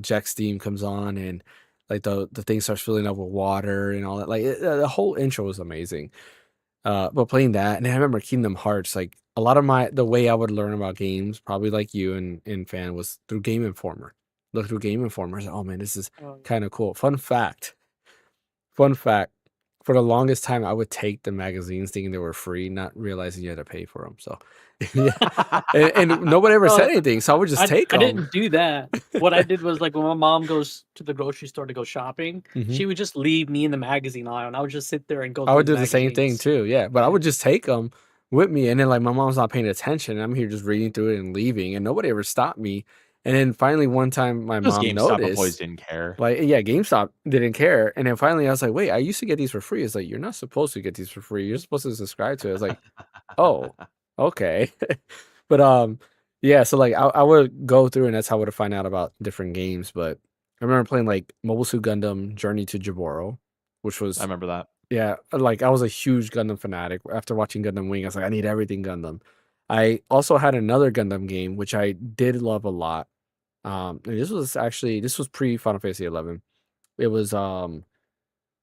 Jack Steam comes on, and like the thing starts filling up with water and all that. Like the whole intro was amazing. But playing that, and I remember Kingdom Hearts. Like a lot of the way I would learn about games, probably like you and fan, was through Game Informer. Look through Game Informer. I was like, oh man, this is Oh, kind of cool. Fun fact. For the longest time, I would take the magazines thinking they were free, not realizing you had to pay for them. So, yeah, and nobody ever said oh, anything, so I would just take I them. didn't do that. What I did was like when my mom goes to the grocery store to go shopping, she would just leave me in the magazine aisle, and I would just sit there and go I through would the do the same thing magazines. too, yeah. But I Yeah. would just take them with me, and then like my mom's not paying attention. And I'm here just reading through it and leaving, and nobody ever stopped me. And then finally, one time, my Those mom GameStop employees noticed, didn't care. like, yeah, GameStop didn't care. And then finally, I was like, wait, I used to get these for free. It's like you're not supposed to get these for free. You're supposed to subscribe to it. It's like, oh, okay. But yeah. So like, I would go through, and that's how I would find out about different games. But I remember playing like Mobile Suit Gundam Journey to Jaboro, which I was, remember that. yeah, like I was a huge Gundam fanatic. After watching Gundam Wing, I was like, I need everything Gundam. I also had another Gundam game which I did love a lot. And this was pre Final Fantasy 11. It was what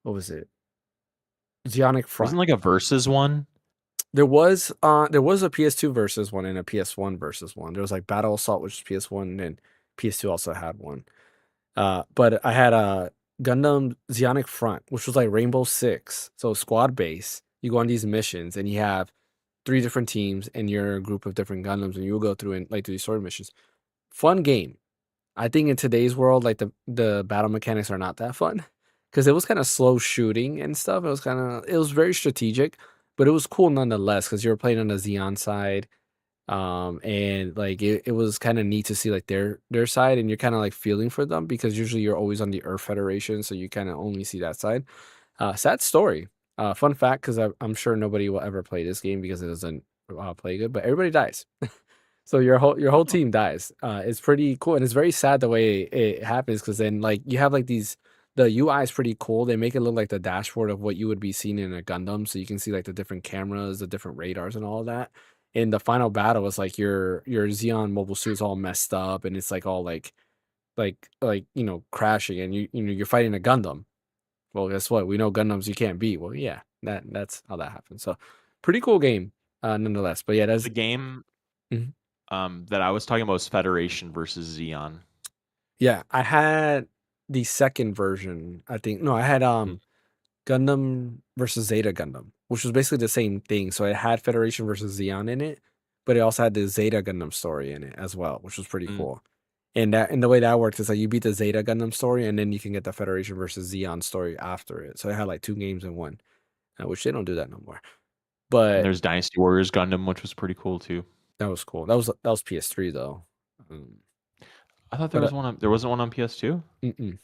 was it? Zionic Wasn't Front. like a versus one. There was a PS2 versus one and a PS1 versus one. There was like Battle Assault, which was PS1, and PS2 also had one. But I had a Gundam Zionic Front, which was like Rainbow Six. So squad base. You go on these missions and you have three different teams and you're a group of different Gundams and you'll go through and like do these story missions. Fun game. I think in today's world, like the battle mechanics are not that fun because it was kind of slow shooting and stuff. It was very strategic, but it was cool nonetheless because you were playing on the Xeon side. And like it was kind of neat to see like their side, and you're kind of like feeling for them because usually you're always on the Earth Federation, so you kind of only see that side. Sad story. Fun fact, because I'm sure nobody will ever play this game because it doesn't play good, but everybody dies. So your whole Oh. team dies. It's pretty cool, and it's very sad the way it happens because then like you have like these. The UI is pretty cool. They make it look like the dashboard of what you would be seeing in a Gundam, so you can see like the different cameras, the different radars, and all of that. In the final battle, it's like your Xeon mobile suit's all messed up, and it's like all like crashing, and you're fighting a Gundam. Well, guess what? We know Gundams you can't beat. Well, yeah, that's how that happens. So pretty cool game, nonetheless. But yeah, that's The game Mhm. that I was talking about was Federation versus Xeon. Yeah, I had the second version. I think no, I had Mm. Gundam versus Zeta Gundam, which was basically the same thing. So it had Federation versus Xeon in it, but it also had the Zeta Gundam story in it as well, which was pretty Mm. cool. And the way that worked is like you beat the Zeta Gundam story, and then you can get the Federation versus Xeon story after it. So it had like 2 games in one, which they don't do that no more. And But there's Dynasty Warriors Gundam, which was pretty cool too. that was cool. That was PS3 though. I thought there But was one on, there wasn't one on PS2. mm-mm.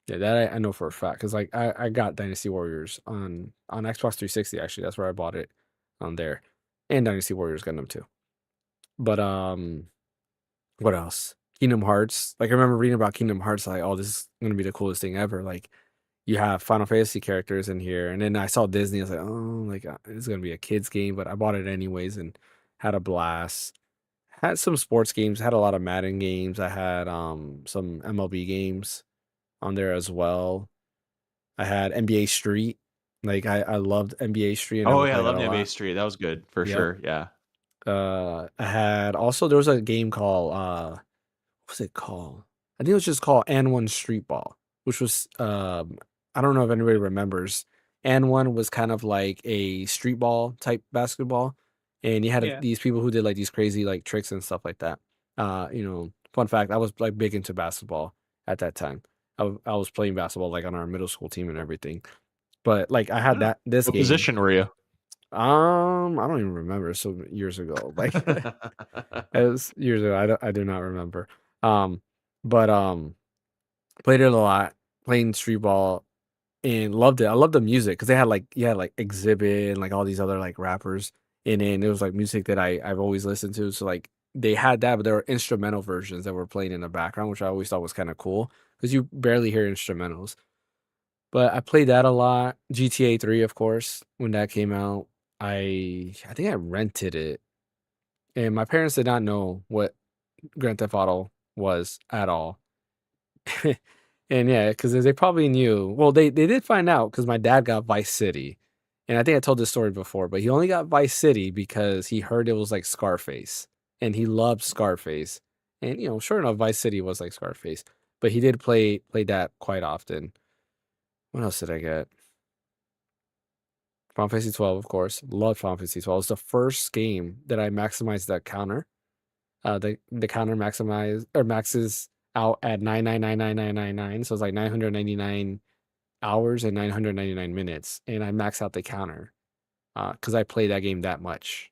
Yeah, that I know for a fact because like I got Dynasty Warriors on Xbox 360 actually. That's where I bought it on there, and Dynasty Warriors Gundam too. But what else? Kingdom Hearts. Like I remember reading about Kingdom Hearts, like, oh, this is gonna be the coolest thing ever. Like you have Final Fantasy characters in here, and then I saw Disney. I was like, oh, like it's gonna be a kids game, but I bought it anyways and had a blast. Had some sports games. Had a lot of Madden games. I had some MLB games on there as well. I had NBA Street. Like I loved NBA Street and I Oh would yeah, I play that love a NBA lot. Street. That was good for Yep. sure. Yeah. I had also there was a game called what's it called? I think it was just called and one Street Ball, which was I don't know if anybody remembers. And one was kind of like a street ball type basketball. And you had Yeah. these people who did like these crazy like tricks and stuff like that. Fun fact, I was like big into basketball at that time. I was playing basketball like on our middle school team and everything. But like I had Oh, this What game. position were you? I don't even remember. So years ago, like it was years ago. I do not remember. Um, but played it a lot, playing street ball and loved it. I loved the music because they had like like Exhibit and like all these other like rappers in it. And it was like music that I've always listened to. So like they had that, but there were instrumental versions that were playing in the background, which I always thought was kind of cool because you barely hear instrumentals. But I played that a lot. GTA 3, of course, when that came out. I think I rented it. And my parents did not know what Grand Theft Auto was at all. And yeah, because they probably knew. Well, they did find out because my dad got Vice City. And I think I told this story before, but he only got Vice City because he heard it was like Scarface. And he loved Scarface. And sure enough, Vice City was like Scarface. But he did play that quite often. What else did I get? Final Fantasy 12, of course. Loved Final Fantasy 12. It's the first game that I maximized that counter. The counter maxes out at 9999999. So it's like 999 hours and 999 minutes. And I max out the counter. Because I play that game that much.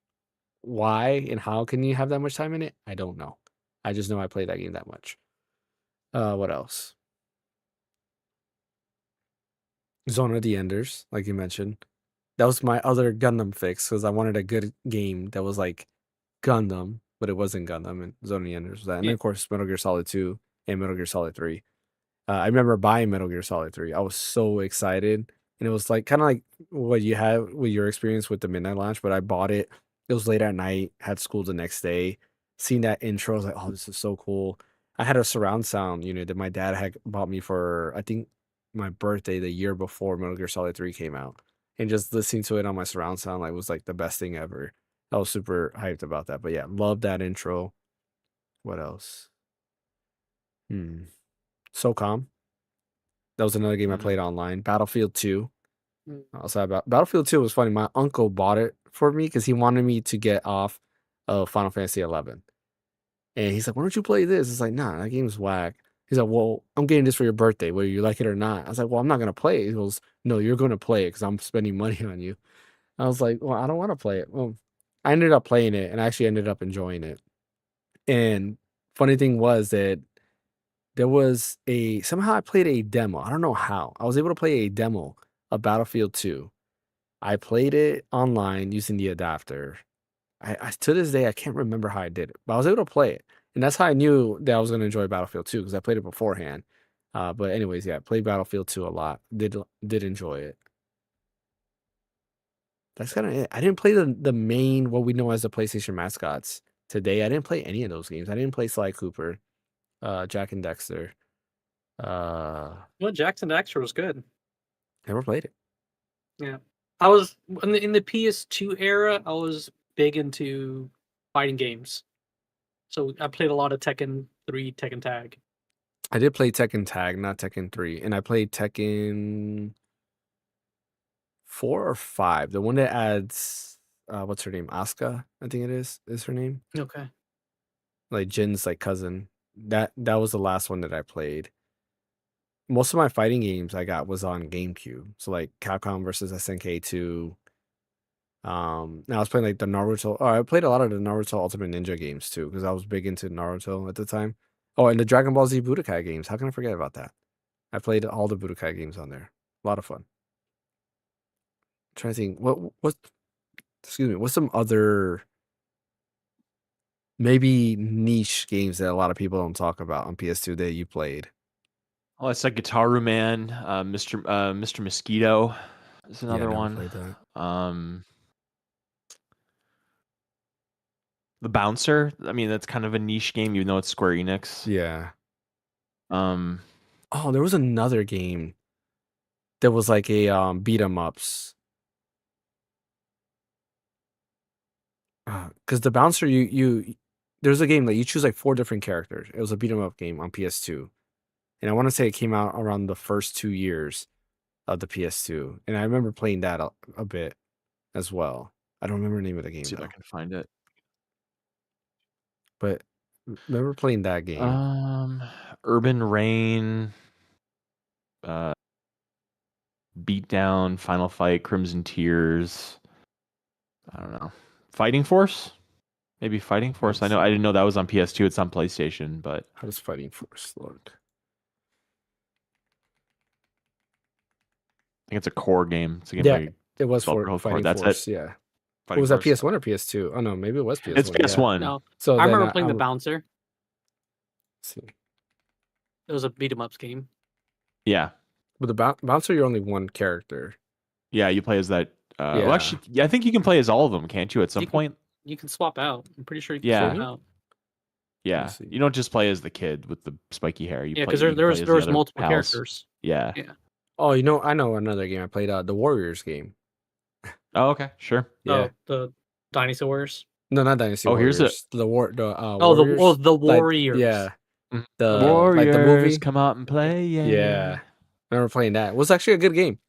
Why and how can you have that much time in it? I don't know. I just know I play that game that much. What else? Zone of the Enders, like you mentioned. That was my other Gundam fix because I wanted a good game that was like Gundam, but it wasn't Gundam, and Zone of the Enders was that. And then, Yeah. of course, Metal Gear Solid 2 and Metal Gear Solid 3. I remember buying Metal Gear Solid 3. I was so excited. And it was like kind of like what you had with your experience with the midnight launch, but I bought it. It was late at night, had school the next day. Seeing that intro, I was like, oh, this is so cool. I had a surround sound unit that my dad had bought me for, I think, my birthday the year before Metal Gear Solid 3 came out. And just listening to it on my surround sound like was like the best thing ever. I was super hyped about that. But yeah, love that intro. What else? SOCOM. That was another game I Mm. played online. Battlefield 2. Mm. Also about Battlefield 2 was funny. My uncle bought it for me because he wanted me to get off of Final Fantasy 11. And he's like, why don't you play this? It's like, nah, that game's whack. He's like, well, I'm getting this for your birthday, whether you like it or not. I was like, well, I'm not going to play it. He goes, no, you're going to play it because I'm spending money on you. I was like, well, I don't want to play it. Well, I ended up playing it and I actually ended up enjoying it. And funny thing was that there was somehow I played a demo. I don't know how. I was able to play a demo of Battlefield 2. I played it online using the adapter. I to this day I can't remember how I did it, but I was able to play it, and that's how I knew that I was going to enjoy Battlefield 2 because I played it beforehand. But anyways, yeah, I played Battlefield 2 a lot. Did enjoy it. That's kind of it. I didn't play the main what we know as the PlayStation mascots today. I didn't play any of those games. I didn't play Sly Cooper, Jack and Dexter. Uh, Well, Jackson Dexter was good. Never played it. Yeah. I was in the PS2 era. I was big into fighting games, so I played a lot of Tekken 3, Tekken Tag. I did play Tekken Tag, not Tekken 3, and I played Tekken 4 or 5. The one that adds what's her name? Asuka, I think it is her name. Okay. Like Jin's like cousin. That was the last one that I played. Most of my fighting games I got was on GameCube. So like Capcom versus SNK 2. Now I was playing like the Naruto. Oh, I played a lot of the Naruto Ultimate Ninja games too, because I was big into Naruto at the time. Oh, and the Dragon Ball Z Budokai games. How can I forget about that? I played all the Budokai games on there. A lot of fun. Trying to think what excuse me, what's some other maybe niche games that a lot of people don't talk about on PS2 that you played? Oh, it's like Guitar Man, Mr. Mosquito is Yeah, I another never one. played that. The Bouncer. I mean, that's kind of a niche game, even though it's Square Enix. Yeah. Um, Oh, there was another game that was like a beat 'em ups. Because the bouncer, there's a game that you choose like 4 different characters. It was a beat 'em up game on PS2, and I want to say it came out around the first 2 years of the PS2, and I remember playing that a bit as well. I don't remember the name of the game see if I though, can find it. but remember playing that game. Urban Rain, uh, Beatdown, Final Fight, Crimson Tears. I don't know. Fighting Force? Maybe Fighting Force. I didn't know that was on PS2. It's on PlayStation, but How does Fighting Force look? I think it's a core game. It's a game Yeah, by it was developer for called Core. Fighting That's Force. it. Yeah. Fighting Was that Force. PS1 or PS2? Oh no, maybe it was PS1. It's PS1. No, So I then remember playing the Bouncer. See. It was a beat 'em ups game. Yeah. With the bouncer, you're only one character. Yeah, you play as that. Well, Yeah. actually, yeah, I think you can play as all of them, can't you? At some point. You can swap out. I'm pretty sure you can Yeah. swap out. Yeah, see. you don't just play as the kid with the spiky hair. You Yeah, play. because You can there play as the was other multiple pals. characters. Yeah. Yeah. Oh, I know another game I played. The Warriors game. Oh, okay, sure. Yeah. Oh, the Dynasty Warriors. No, not Dynasty Oh, here's Warriors. a The Oh, Warriors. the Like, Warriors. yeah. Okay. Warriors Like the movie. come out and play. Yeah. I remember playing that. It was actually a good game.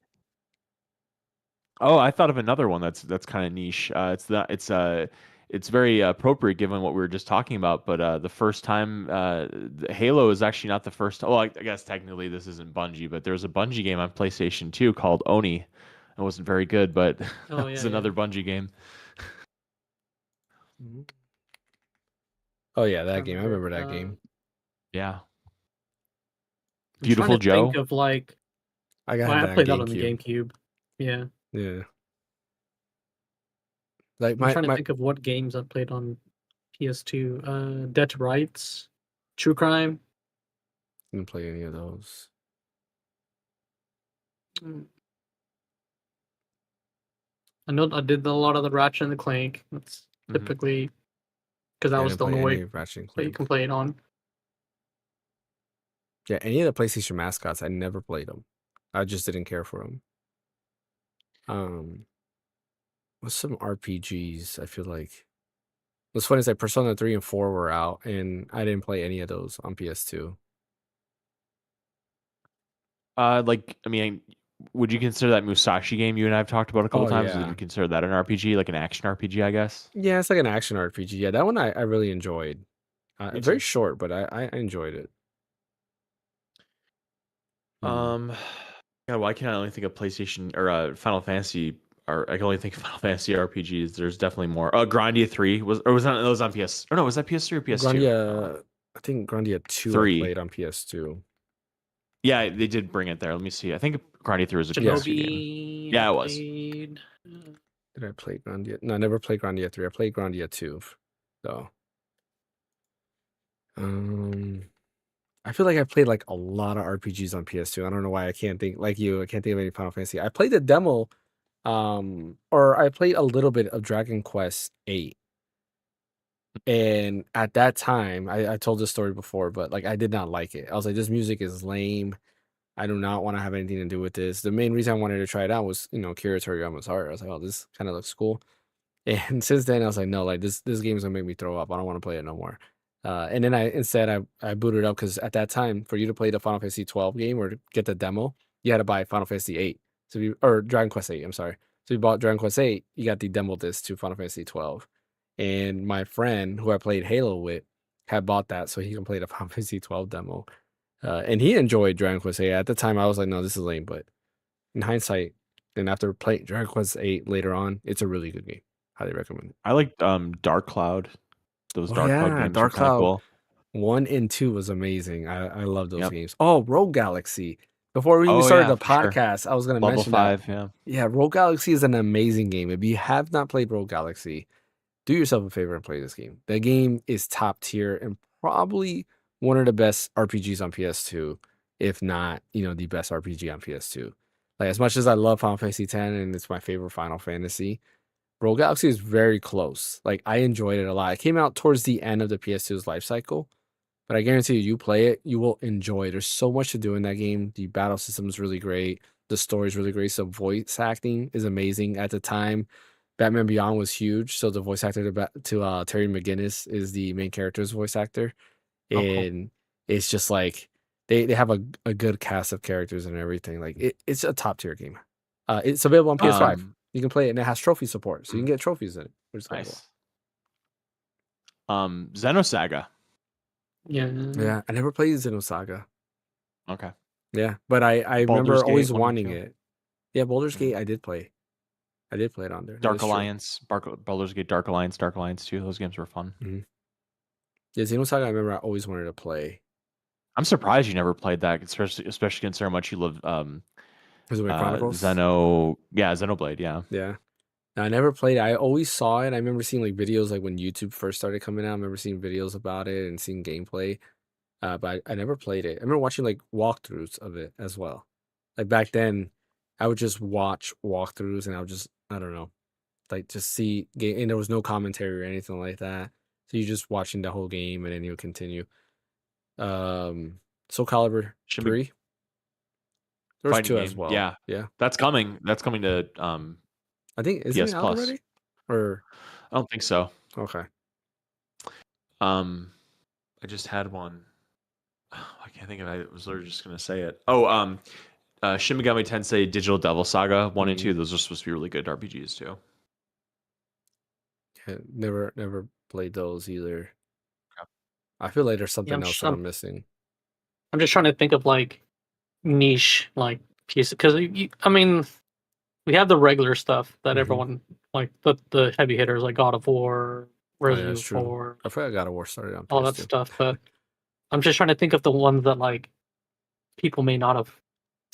Oh, I thought of another one that's kind of niche. It's very appropriate given what we were just talking about. But the first time, Halo is actually not the first. Well, I guess technically this isn't Bungie, but there's a Bungie game on PlayStation 2 called Oni. It wasn't very good, but Oh, it was yeah, another yeah. Bungie game. Oh yeah, that game. I remember that game. Yeah. I'm Beautiful trying to Joe. think of like. I got Well, I that played that on the GameCube. GameCube. Yeah. Yeah. Like I'm trying to my think of what games I played on PS2. Dead to Rights, True Crime. didn't play any of those. I know I did a lot of the Ratchet and the Clank. That's Mhm. typically because that I was didn't the play only any way of Ratchet and that you Clank. can play it on. Yeah, any of the PlayStation mascots, I never played them. I just didn't care for them. What's some RPGs? I feel like what's funny is like Persona 3 and 4 were out, and I didn't play any of those on PS2. Like, I mean, would you consider that Musashi game you and I have talked about a couple Oh, times? yeah. Would you consider that an RPG, like an action RPG, I guess? Yeah, it's like an action RPG. Yeah, that one I really enjoyed. Me Very too. short, but I enjoyed it. Yeah, why can't I only think of PlayStation or Final Fantasy? Or I can only think of Final Fantasy RPGs. There's definitely more. Grandia 3 was that was on PS? Or no, was that PS3 or PS2? Grandia, I think Grandia 2 3. I played on PS2. Yeah, they did bring it there. Let me see. I think Grandia 3 was a PS2 game. Shinobi. Yeah, I it was. played. Did I play Grandia? No, I never played Grandia 3. I played Grandia 2. So, I feel like I played like a lot of RPGs on PS2. I don't know why I can't think like you. I can't think of any Final Fantasy. I played the demo, or I played a little bit of Dragon Quest 8. And at that time, I told this story before, but like I did not like it. I was like, this music is lame. I do not want to have anything to do with this. The main reason I wanted to try it out was, Kira Toriyama's art. I was like, oh, this kind of looks cool. And since then, I was like, no, like this game's gonna make me throw up. I don't want to play it no more. And then I booted up because at that time, for you to play the Final Fantasy 12 game or to get the demo, you had to buy Final Fantasy 8. Or Dragon Quest 8. I'm sorry. So you bought Dragon Quest 8, you got the demo disc to Final Fantasy 12. And my friend who I played Halo with had bought that so he can play the Final Fantasy 12 demo. And he enjoyed Dragon Quest 8. At the time, I was like, no, this is lame. But in hindsight, and after playing Dragon Quest 8 later on, it's a really good game. Highly recommend it. I like Dark Cloud. Those Dark Cloud games Dark are kind of Cloud cool. 1 and 2 was amazing. I love those Yep. games. Oh, Rogue Galaxy. Before we even started the for sure. podcast, I was going to Level mention that. 5, yeah. Yeah, Rogue Galaxy is an amazing game. If you have not played Rogue Galaxy, do yourself a favor and play this game. The game is top tier and probably one of the best RPGs on PS2, if not, the best RPG on PS2. Like, as much as I love Final Fantasy X and it's my favorite Final Fantasy, Rogue Galaxy is very close. Like, I enjoyed it a lot. It came out towards the end of the PS2's life cycle, but I guarantee you play it, you will enjoy it. There's so much to do in that game. The battle system is really great. The story is really great. So voice acting is amazing. At the time, Batman Beyond was huge. So the voice actor to Terry McGinnis is the main character's voice actor. Oh, cool. And it's just like they have a good cast of characters and everything. Like it's a top tier game. It's available on PS5. You can play it and it has trophy support. So you can get trophies in it. Which is Nice. cool. Xenosaga. Yeah, I never played Xenosaga. Okay. Yeah, but I remember Baldur's Gate always 1 and wanting 2. it. Yeah, Baldur's Gate I did play. I did play it on there. Dark Alliance, Baldur's Gate, Dark Alliance 2. Those games were fun. Mm-hmm. Yeah, Xenosaga I remember I always wanted to play. I'm surprised you never played that, especially considering how much you love Chronicles? Xenoblade, yeah. Yeah. No, I never played it. I always saw it. I remember seeing like videos like when YouTube first started coming out. I remember seeing videos about it and seeing gameplay. But I never played it. I remember watching like walkthroughs of it as well. Like back then, I would just watch walkthroughs and I would just, I don't know, like just see game, and there was no commentary or anything like that. So you're just watching the whole game and then you'll continue. Soul Calibur 3. There was 2 as well. Yeah. That's coming. That's coming to I think is PS it out Plus already? Or I don't think so. okay. I just had one. I can't think of it. I was literally just gonna say it. Oh, Shin Megami Tensei Digital Devil Saga 1 and 2. Those are supposed to be really good RPGs too. Yeah, never played those either. Okay. I feel like there's something else that I'm missing. I'm just trying to think of like niche like pieces because I mean we have the regular stuff that everyone like the heavy hitters like God of War, Resident Evil 4. I forgot God of War started on PS2. All that stuff, but I'm just trying to think of the ones that like people may not have.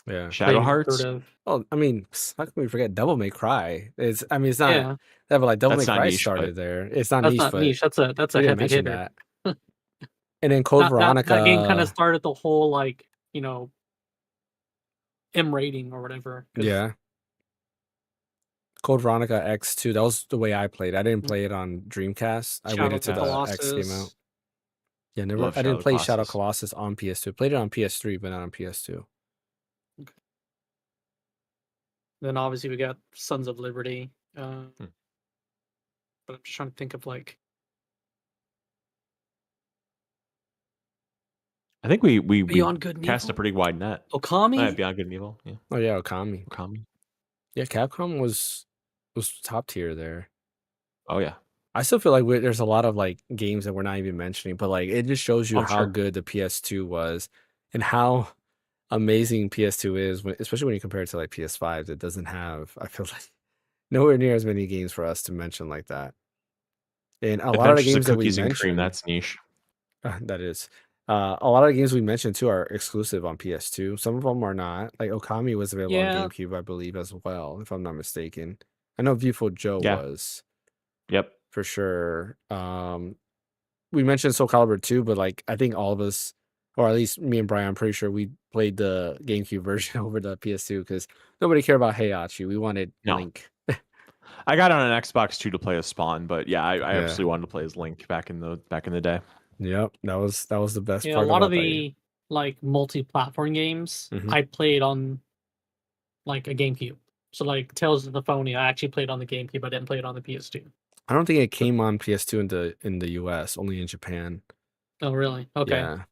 Yeah, Shadow Hearts. Oh, I mean, how can we forget Devil May Cry? It's not. Yeah, but like Devil May Cry started there. It's not niche. That's not niche. That's a heavy hitter. That. And then Code Veronica. That game kind of started the whole like M rating or whatever. Yeah. Code Veronica X2. That was the way I played. I didn't play it on Dreamcast. I waited till the X came out. Yeah, never. I didn't play Shadow Colossus on PS2. Played it on PS3, but not on PS2. Okay. Then obviously we got Sons of Liberty. But I'm just trying to think of like. I think we Beyond Good and cast a pretty wide net. Okami? Beyond Good and Evil. Yeah. Oh yeah, Okami. Okami. Yeah, Capcom was top tier there. Oh yeah. I still feel like there's a lot of like games that we're not even mentioning, but like it just shows you how good the PS2 was and how amazing PS2 is, especially when you compare it to like PS5 that doesn't have, I feel like, nowhere near as many games for us to mention like that. And a lot of the games that we mentioned, that's niche. That is. A lot of the games we mentioned too are exclusive on PS2. Some of them are not. Like Okami was available on GameCube, I believe, as well, if I'm not mistaken. I know Viewful Joe was. Yep. For sure. We mentioned Soul Calibur 2, but like I think all of us, or at least me and Brian, I'm pretty sure we played the GameCube version over the PS2 because nobody cared about Heihachi. We wanted Link. I got on an Xbox 2 to play as Spawn, but I absolutely wanted to play as Link back in the day. Yep, that was the best part. A lot of the like multi-platform games, Mhm. I played on like a GameCube. So like Tales of the Phony, I actually played on the GameCube. I didn't play it on the PS2. I don't think it So, came on PS2 in the US, only in Japan. oh really? Okay. Yeah.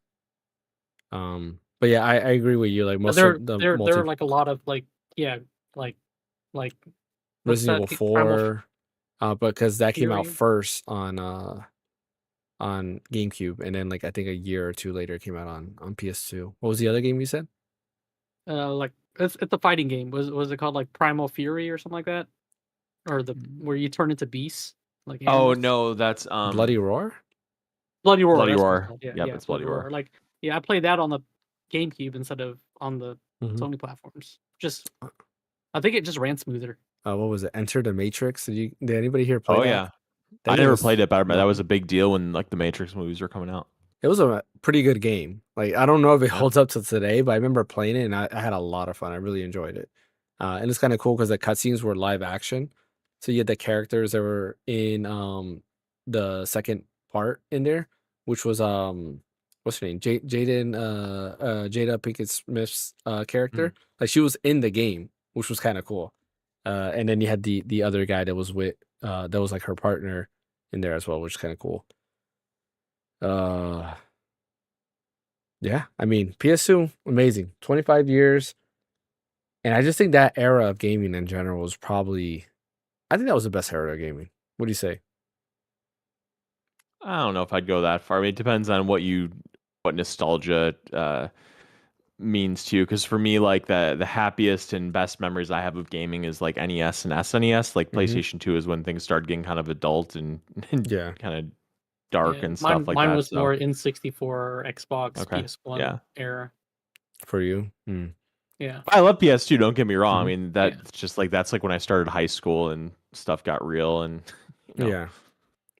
But yeah, I agree with you. Like But most of the there multi are like a lot of like yeah, like like what's Resident that Evil Primal 4, but because that came out Fury? first on GameCube, and then like I think a year or two later it came out on PS2. What was the other game you said? Like it's a fighting game. Was it called like Primal Fury or something like that? Or the where you turn into beasts like Oh animals? no, that's Bloody Roar? Bloody Roar, Bloody that's what it's Roar. called. Yeah, Yep, yeah, it's Bloody Bloody Roar. Roar. Like, yeah, I played that on the GameCube instead of on the Mhm. Sony platforms. Just, I think it just ran smoother. What was it? Enter the Matrix? Did anybody here play Oh that? yeah. That I game never played was it, but I remember that was phenomenal. a big deal when like the Matrix movies were coming out. It was a pretty good game. Like I don't know if it Yep. holds up to today, but I remember playing it and I had a lot of fun. I really enjoyed it. And it's kind of cool because the cutscenes were live action, so you had the characters that were in the second part in there, which was what's her name? Jada Pinkett Smith's Mm. character. Like she was in the game, which was kind of cool. And then you had the other guy that was with that was like her partner in there as well, which is kind of cool. Uh yeah, I mean, PS2, amazing. 25 years. And I just think that era of gaming in general was probably, I think that was the best era of gaming. What do you say? I don't know if I'd go that far. I mean, it depends on what nostalgia means to you. Because for me, like the happiest and best memories I have of gaming is like NES and SNES. Like Hmm. PlayStation 2 is when things started getting kind of adult and, and Yeah. kind of dark Yeah, and stuff like mine that. was So more N64, Xbox, okay, PS1 yeah. era. For you? Mm. Yeah, I love PS2. Don't get me wrong. I Hmm. mean, yeah. that's just like that's like when I started high school and stuff got real, and you know, Yeah.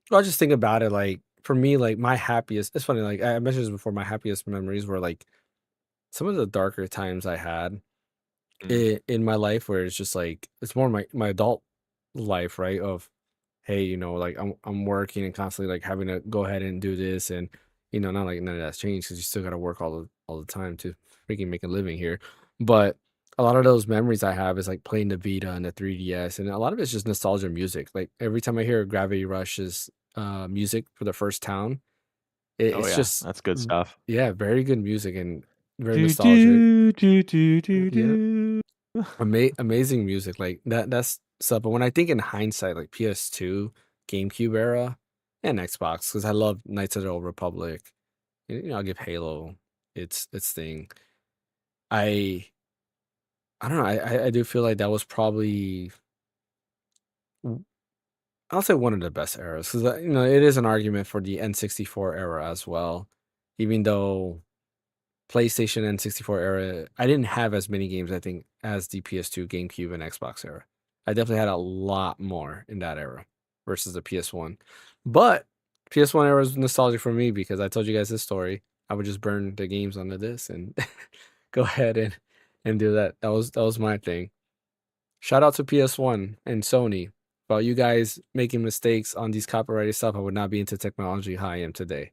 Well, I just think about it like, for me, like my happiest, it's funny, like I mentioned this before, my happiest memories were like some of the darker times I had mm, in my life where it's just like, it's more my adult life, right? Of hey, like I'm working and constantly like having to go ahead and do this, and not like none of that's changed because you still got to work all the time to freaking make a living here. But a lot of those memories I have is like playing the Vita and the 3DS, and a lot of it's just nostalgia music. Like every time I hear Gravity Rush's music for the first town, oh it's yeah, just that's good stuff. yeah, very good music and very Do nostalgic. do do do do Yeah, do. amazing music like that's stuff. But when I think in hindsight, like PS2, GameCube era, and Xbox, because I love Knights of the Old Republic, I'll give Halo its thing. I I don't know. I do feel like that was probably, I'll say, one of the best eras, because it is an argument for the N64 era as well, even though PlayStation N64 era, I didn't have as many games, I think, as the PS2, GameCube, and Xbox era. I definitely had a lot more in that era versus the PS1. But PS1 era is nostalgic for me because I told you guys this story. I would just burn the games onto this and go ahead and do that. That was my thing. Shout out to PS1 and Sony. About you guys making mistakes on these copyrighted stuff, I would not be into technology how I am today,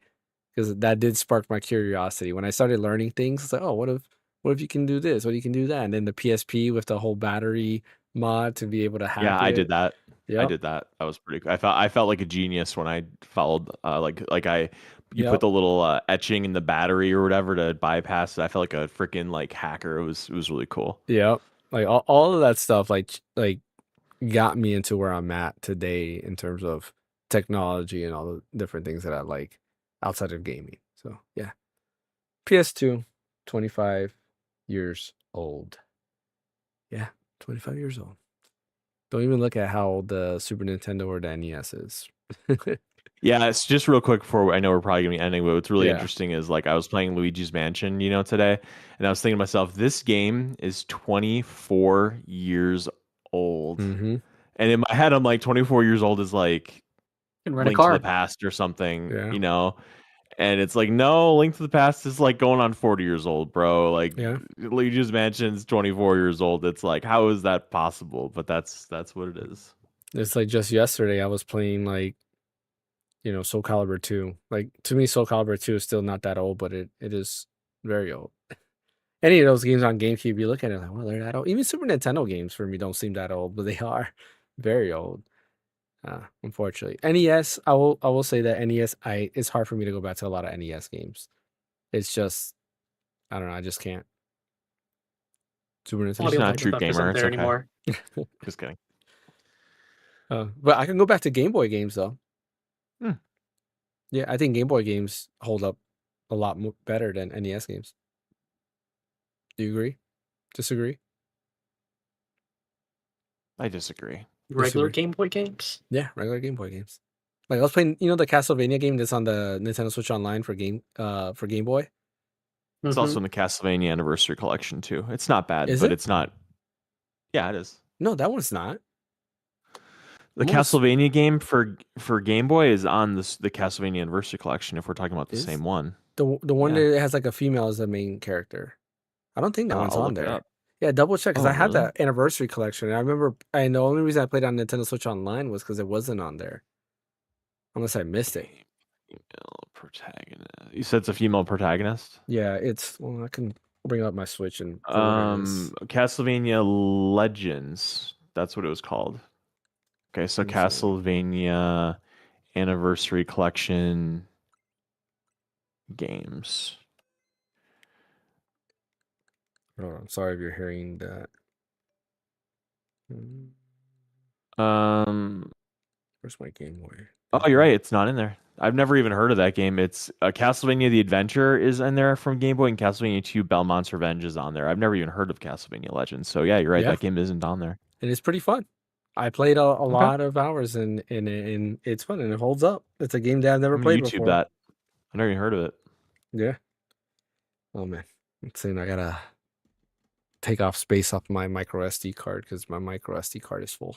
because that did spark my curiosity. When I started learning things, it's like, oh, what if you can do this? What if you can do that? And then the PSP with the whole battery mod to be able to Yeah, hack I did it. that. I Yep. did that. That was pretty cool. I felt like a genius when I followed like I you put Yep. the little etching in the battery or whatever to bypass it. I felt like a freaking like hacker. It was really cool. Yep. Like all of that stuff like got me into where I'm at today in terms of technology and all the different things that I like outside of gaming. So yeah. PS2, 25 years old. Yeah, 25 years old. Don't even look at how old the Super Nintendo or the NES is. Yeah, it's just real quick before I know we're probably gonna be ending, but what's really Yeah. interesting is like I was playing Luigi's Mansion, today, and I was thinking to myself, this game is 24 years old. Mm-hmm. And in my head, I'm like, 24 years old is like You can rent a Link to the car. Past or something, Yeah. And it's like, no, Link to the Past is like going on 40 years old, bro. Like Yeah. Luigi's Mansion's 24 years old. It's like, how is that possible? But that's what it is. It's like just yesterday I was playing like, Soul Calibur 2. Like to me, Soul Calibur 2 is still not that old, but it is Very old. Any of those games on GameCube, you look at it like, well, they're that old. Even Super Nintendo games for me don't seem that old, but they are very old. Unfortunately, NES. I will say that NES. It's hard for me to go back to a lot of NES games. It's just I don't know. I just can't. Super He's Nintendo. not a true Doctors gamer. aren't It's there okay. anymore. Just kidding. But I can go back to Game Boy games though. Hmm. Yeah, I think Game Boy games hold up a lot better than NES games. Do you agree? Disagree? I disagree. Regular Disagree. Game Boy games. Yeah, regular Game Boy games. Like I was playing, the Castlevania game that's on the Nintendo Switch Online for Game Boy. It's Mhm. also in the Castlevania Anniversary Collection too. It's not bad, Is but it? it's not. Yeah, it is. No, that one's not. The I'm almost- Castlevania game for Game Boy is on the Castlevania Anniversary Collection. If we're talking about the Is? same one, the one Yeah. that has like a female as the main character. I don't think that one's I'll on look it there. up. Yeah, double check because Oh, I had really? that Anniversary Collection. And I remember, and the only reason I played on Nintendo Switch Online was because it wasn't on there. Unless I missed it. Female protagonist. You said it's a female protagonist. Yeah, it's. Well, I can bring up my Switch and. see what it is. Castlevania Legends. That's what it was called. Okay, so Let me see. Castlevania Anniversary Collection games. Hold on. Sorry if you're hearing that. Where's my Game Boy? Oh, you're right. It's not in there. I've never even heard of that game. It's Castlevania The Adventure is in there from Game Boy, and Castlevania 2 Belmont's Revenge is on there. I've never even heard of Castlevania Legends. So yeah, you're right. Yeah. That game isn't on there. And it's pretty fun. I played a lot of hours in it, and it's fun and it holds up. It's a game that I've never I'm gonna played YouTube before. that. I never even heard of it. Yeah. Oh man, it's saying I gotta take off space off my micro SD card because my micro SD card is full.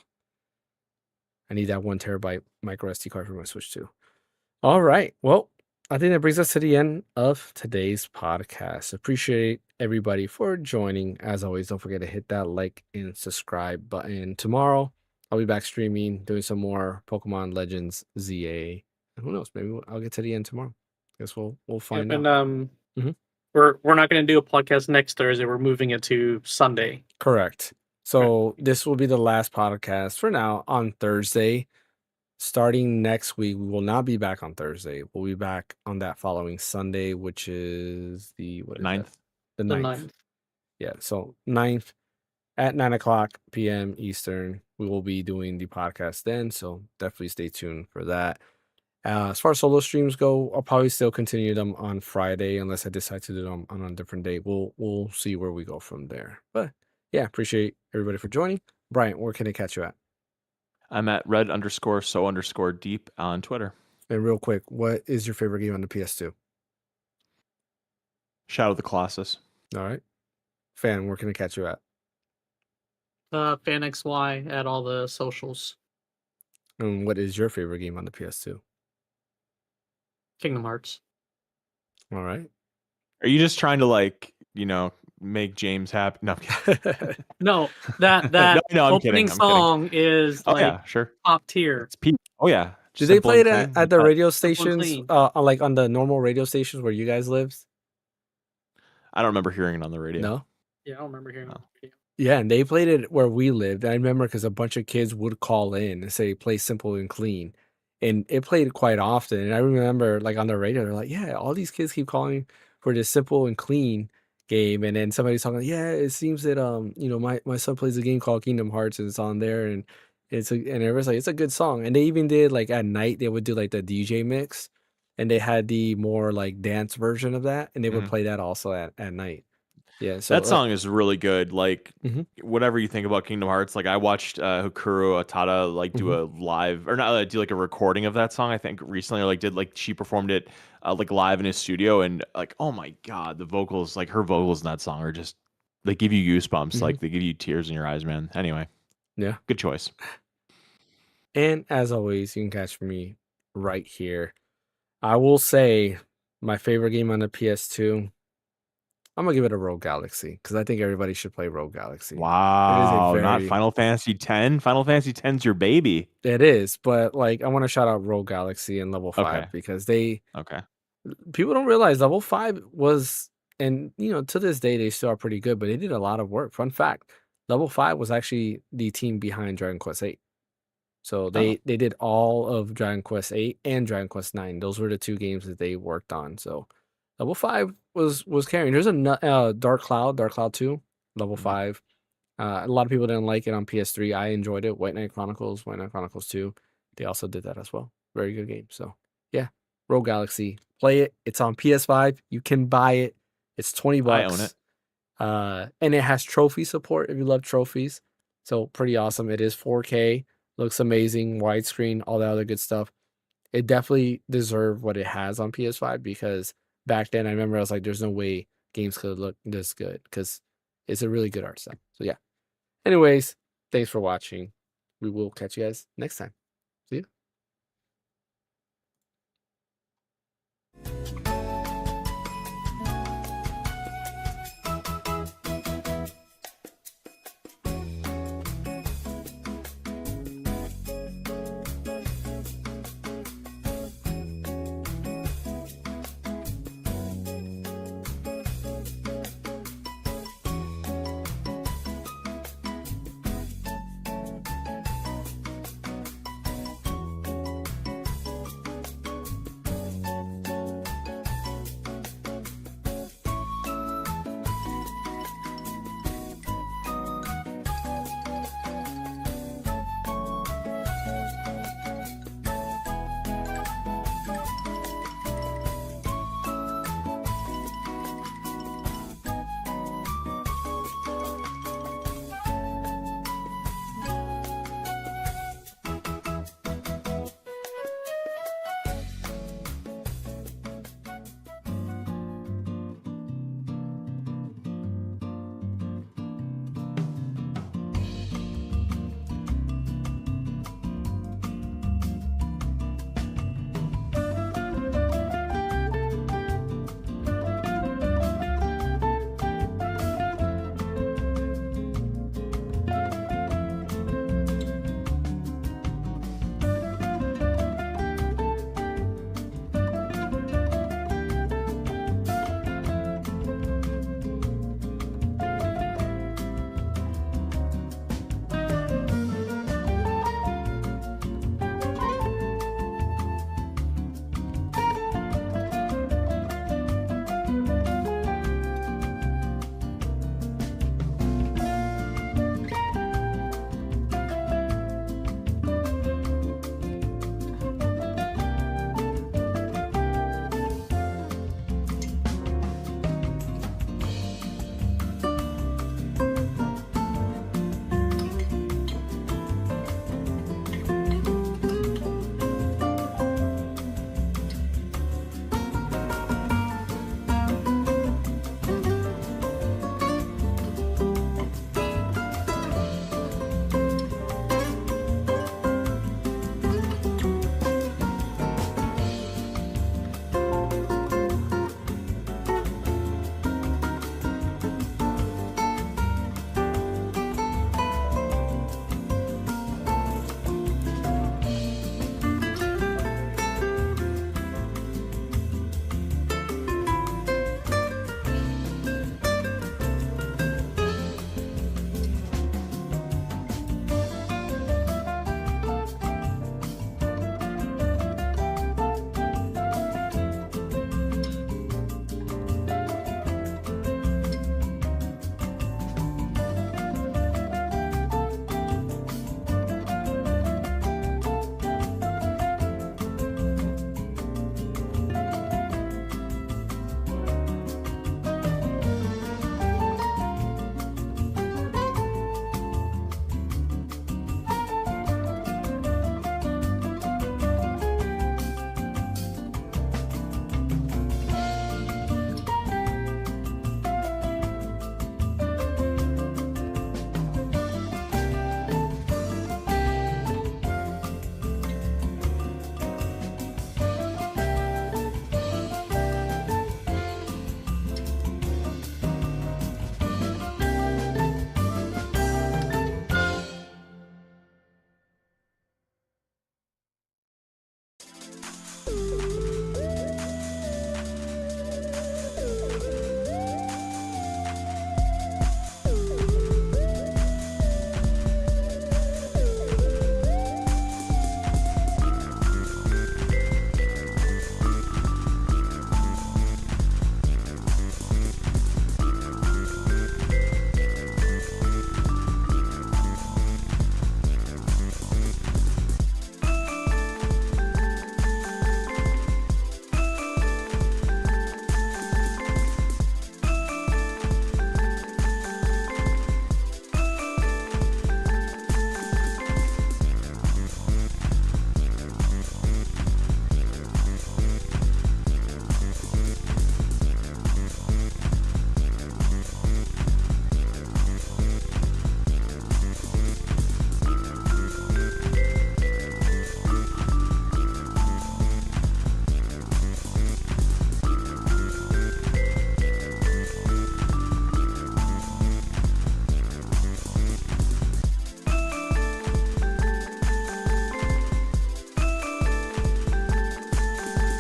I need that 1 terabyte micro SD card for my Switch too. All right. Well, I think that brings us to the end of today's podcast. Appreciate everybody for joining. As always, don't forget to hit that like and subscribe button. Tomorrow, I'll be back streaming, doing some more Pokemon Legends ZA. And who knows? Maybe I'll get to the end tomorrow. Guess we'll find out. And Mhm. we're not going to do a podcast next Thursday. We're moving it to Sunday. Correct. So this will be the last podcast for now on Thursday. Starting next week, we will not be back on Thursday. We'll be back on that following Sunday, which is the 9th. The 9th. Yeah, so 9th at 9:00 p.m. Eastern. We will be doing the podcast then, so definitely stay tuned for that. As far as solo streams go, I'll probably still continue them on Friday unless I decide to do them on a different day. We'll see where we go from there. But yeah, appreciate everybody for joining. Brian, where can I catch you at? I'm at red_so_deep on Twitter. And real quick, what is your favorite game on the PS2? Shadow of the Colossus. All right. Fan, where can I catch you at? Phaneckswhy at all the socials. And what is your favorite game on the PS2? Kingdom Hearts. All right. Are you just trying to make James happy? No, I'm kidding. No, that No, I'm opening kidding. song is Oh like yeah, sure. top tier. It's peak. Oh yeah. Do they Simple play it and at clean. the radio Simple and stations, clean. like on the normal radio stations where you guys live? I don't remember hearing it on the radio. No? Yeah, I don't remember hearing No. it. Yeah, and they played it where we lived. I remember because a bunch of kids would call in and say, play simple and clean. And it played quite often. And I remember, like, on the radio, they're like, yeah, all these kids keep calling for this simple and clean game. And then somebody's talking, yeah, it seems that, my son plays a game called Kingdom Hearts and it's on there. And and everyone's like, it's a good song. And they even did, like, at night, they would do, like, the DJ mix. And they had the more, like, dance version of that. And they would play that also at night. Yeah, so that song is really good. Like, Mhm. whatever you think about Kingdom Hearts, like I watched Hikaru Otada do a live or not do like a recording of that song. I think recently, or she performed it like live in his studio, and like, oh my god, the vocals, like her vocals in that song are just they give you goosebumps, like they give you tears in your eyes, man. Anyway, Yeah. good choice. And as always, you can catch me right here. I will say my favorite game on the PS2. I'm gonna give it a Rogue Galaxy because I think everybody should play Rogue Galaxy. Wow, not very- Final Fantasy X. Final Fantasy X's your baby. It is, but like I want to shout out Rogue Galaxy and Level 5 Okay. because Okay. people don't realize Level 5 was and to this day they still are pretty good, but they did a lot of work. Fun fact: Level 5 was actually the team behind Dragon Quest 8. So they did all of Dragon Quest 8 and Dragon Quest 9. Those were the two games that they worked on. So Level 5 was carrying. There's a Dark Cloud 2, Level 5. A lot of people didn't like it on PS3. I enjoyed it. White Knight Chronicles 2. They also did that as well. Very good game. So yeah, Rogue Galaxy. Play it. It's on PS5. You can buy it. It's $20. I own it. And it has trophy support if you love trophies. So pretty awesome. It is 4K. Looks amazing. Widescreen. All that other good stuff. It definitely deserved what it has on PS5 because back then I remember I was like, there's no way games could look this good because it's a really good art style. So yeah. Anyways, thanks for watching. We will catch you guys next time.